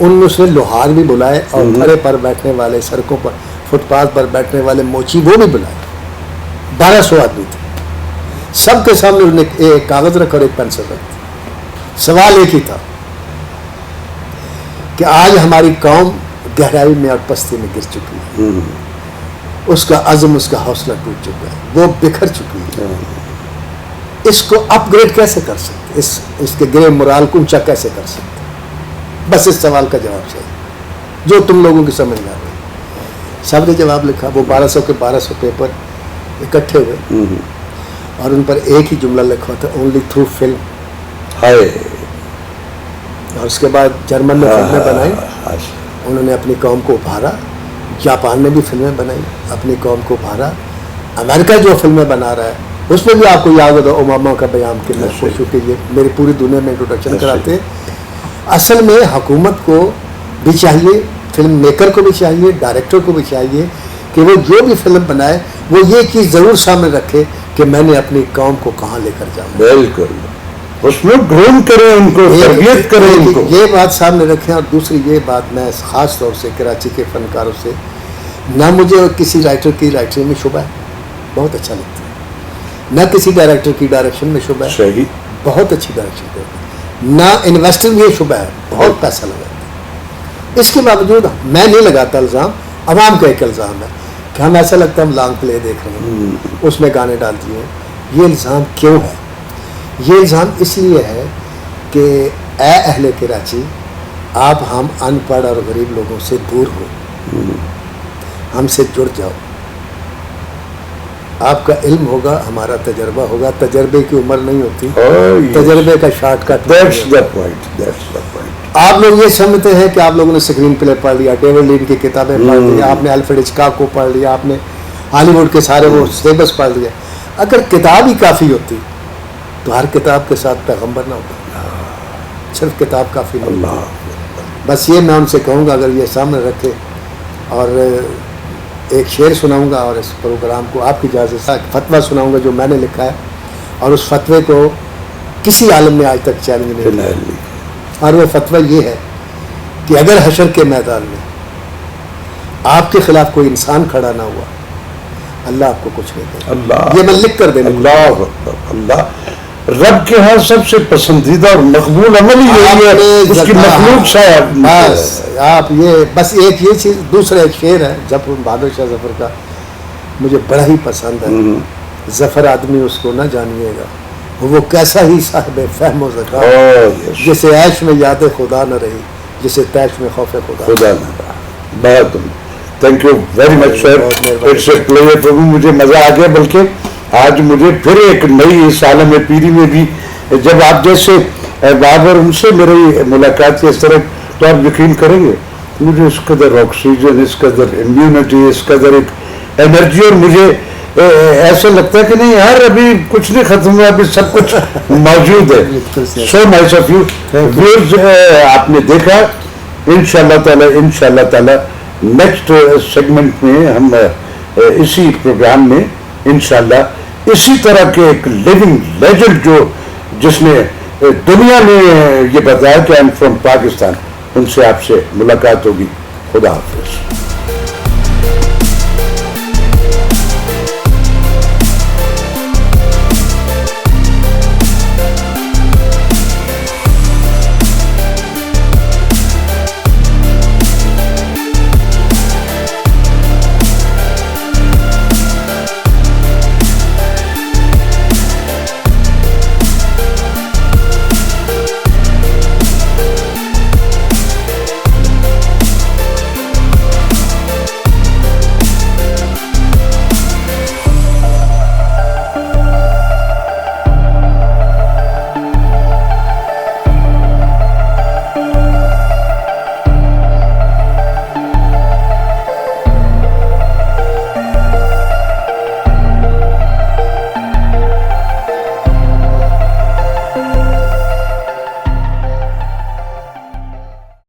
ان میں اس نے لوہار بھی بلائے اور بھرے پر بیٹھنے والے, سڑکوں پر فٹ پاتھ پر بیٹھنے والے موچی وہ بھی بلائے. 1200 آدمی تھے. سب کے سامنے انہوں نے ایک کاغذ رکھا اور ایک پینسل رکھی. سوال ایک ہی تھا کہ آج ہماری قوم گہرائی میں اور پستی میں گر چکی ہے, اس کا عزم, اس کا حوصلہ ٹوٹ چکا ہے, وہ بکھر چکی ہے. اس کو اپ گریڈ کیسے کر سکتے, اس کے گرے مرال کو اونچا کیسے کر سکتے؟ بس اس سوال کا جواب چاہیے جو تم لوگوں کی سمجھ میں آ گئی. سب نے جواب لکھا. وہ 1200 کے 1200 پیپر اکٹھے ہوئے اور ان پر ایک ہی جملہ لکھا تھا, اونلی تھرو فلم. اور اس کے بعد جرمن نے فلمیں بنائی, انہوں نے اپنی قوم کو ابھارا. جاپان نے بھی فلمیں بنائی, اپنی قوم کو ابھارا. امریکہ جو فلمیں بنا رہا ہے اس میں بھی آپ کو یاد ہوگا اوباما کا بیان کہ میں خوش ہوں کہ یہ میری پوری دنیا میں انٹروڈکشن کراتے ہیں. اصل میں حکومت کو بھی چاہیے, فلم میکر کو بھی چاہیے, ڈائریکٹر کو بھی چاہیے کہ وہ جو بھی فلم بنائے وہ یہ چیز ضرور سامنے رکھے کہ میں نے اپنی قوم کو کہاں لے کر جاؤں. بالکل, اس میں گروم کریں ان کو, تربیت کریں ان کو. یہ بات سامنے رکھیں. اور دوسری یہ بات میں خاص طور سے کراچی کے فنکاروں سے, نہ مجھے کسی رائٹر کی رائٹنگ میں شبہ ہے, بہت اچھا لگتا ہے, نہ کسی ڈائریکٹر کی ڈائریکشن میں شبہ ہے, صحیح, بہت اچھی ڈائریکشن کرتے ہیں, نہ انویسٹر میں یہ شبہ ہے, بہت پیسہ لگاتے ہیں. اس کے باوجود میں نہیں لگاتا الزام, عوام کا ایک الزام ہے کہ ہم ایسا لگتا ہے ہم لانگ پلے دیکھ رہے ہیں, اس میں گانے ڈال دیے. یہ الزام کیوں ہے؟ یہ الزام اس لیے ہے کہ اے اہل کراچی, آپ ہم ان پڑھ اور غریب لوگوں سے دور ہو, ہم سے جڑ جاؤ. آپ کا علم ہوگا, ہمارا تجربہ ہوگا. تجربے کی عمر نہیں ہوتی, تجربے کا شارٹ کٹ. آپ لوگ یہ سمجھتے ہیں کہ آپ لوگوں نے اسکرین پلے پڑھ لیا, ڈیوڈ لین کی کتابیں پڑھ لی, آپ نے الفریڈ ہچکاک کو پڑھ لیا, آپ نے ہالی ووڈ کے سارے وہ سلیبس پڑھ لیا. اگر کتاب ہی کافی ہوتی تو ہر کتاب کے ساتھ پیغمبر نہ ہوتا, صرف کتاب کافی نہیں ہوتی. بس یہ میں ان سے کہوں گا, اگر یہ سامنے رکھے. اور ایک شعر سناؤں گا اور اس پروگرام کو آپ کی اجازت سے فتویٰ سناؤں گا جو میں نے لکھا ہے, اور اس فتوے کو کسی عالم نے آج تک چیلنج نہیں کیا. اور وہ فتویٰ یہ ہے کہ اگر حشر کے میدان میں آپ کے خلاف کوئی انسان کھڑا نہ ہوا, اللہ آپ کو کچھ نہیں کرے. اللہ, یہ میں لکھ کر دینا. اللہ اللہ, رب کے ہاں سب سے پسندیدہ اور مقبول عمل یہی ہے, اس کی مخلوق صاحب. بس آپ یہ, بس ایک یہ چیز. دوسرا ایک شعر ہے جب بہادر شاہ ظفر کا, مجھے بڑا ہی پسند ہے. ظفر آدمی اس کو نہ جانیے گا, وہ کیسا ہی صاحب فہم و ذکا, جسے عیش میں یاد خدا نہ رہی, جسے تیش میں خوف خدا نہ رہا. بہت thank you very much sir, it's a player for me. مجھے مزہ آ گیا, بلکہ آج مجھے پھر ایک نئی اس عالم پیری میں بھی, جب آپ جیسے بابر ان سے میری ملاقات کی اس طرح, تو آپ یقین کریں گے مجھے اس قدر آکسیجن, اس قدر امیونٹی, اس قدر ایک انرجی, اور مجھے ایسا لگتا ہے کہ نہیں یار ابھی کچھ نہیں ختم ہوا, ابھی سب کچھ موجود ہے. So nice of you viewers, آپ نے دیکھا. انشاءاللہ تعالی نیکسٹ سیگمنٹ میں ہم اسی پروگرام میں انشاءاللہ اسی طرح کے ایک لیونگ لیجنڈ جو جس نے دنیا میں یہ بتایا کہ آئی ایم فرام پاکستان, ان سے آپ سے ملاقات ہوگی. خدا حافظ.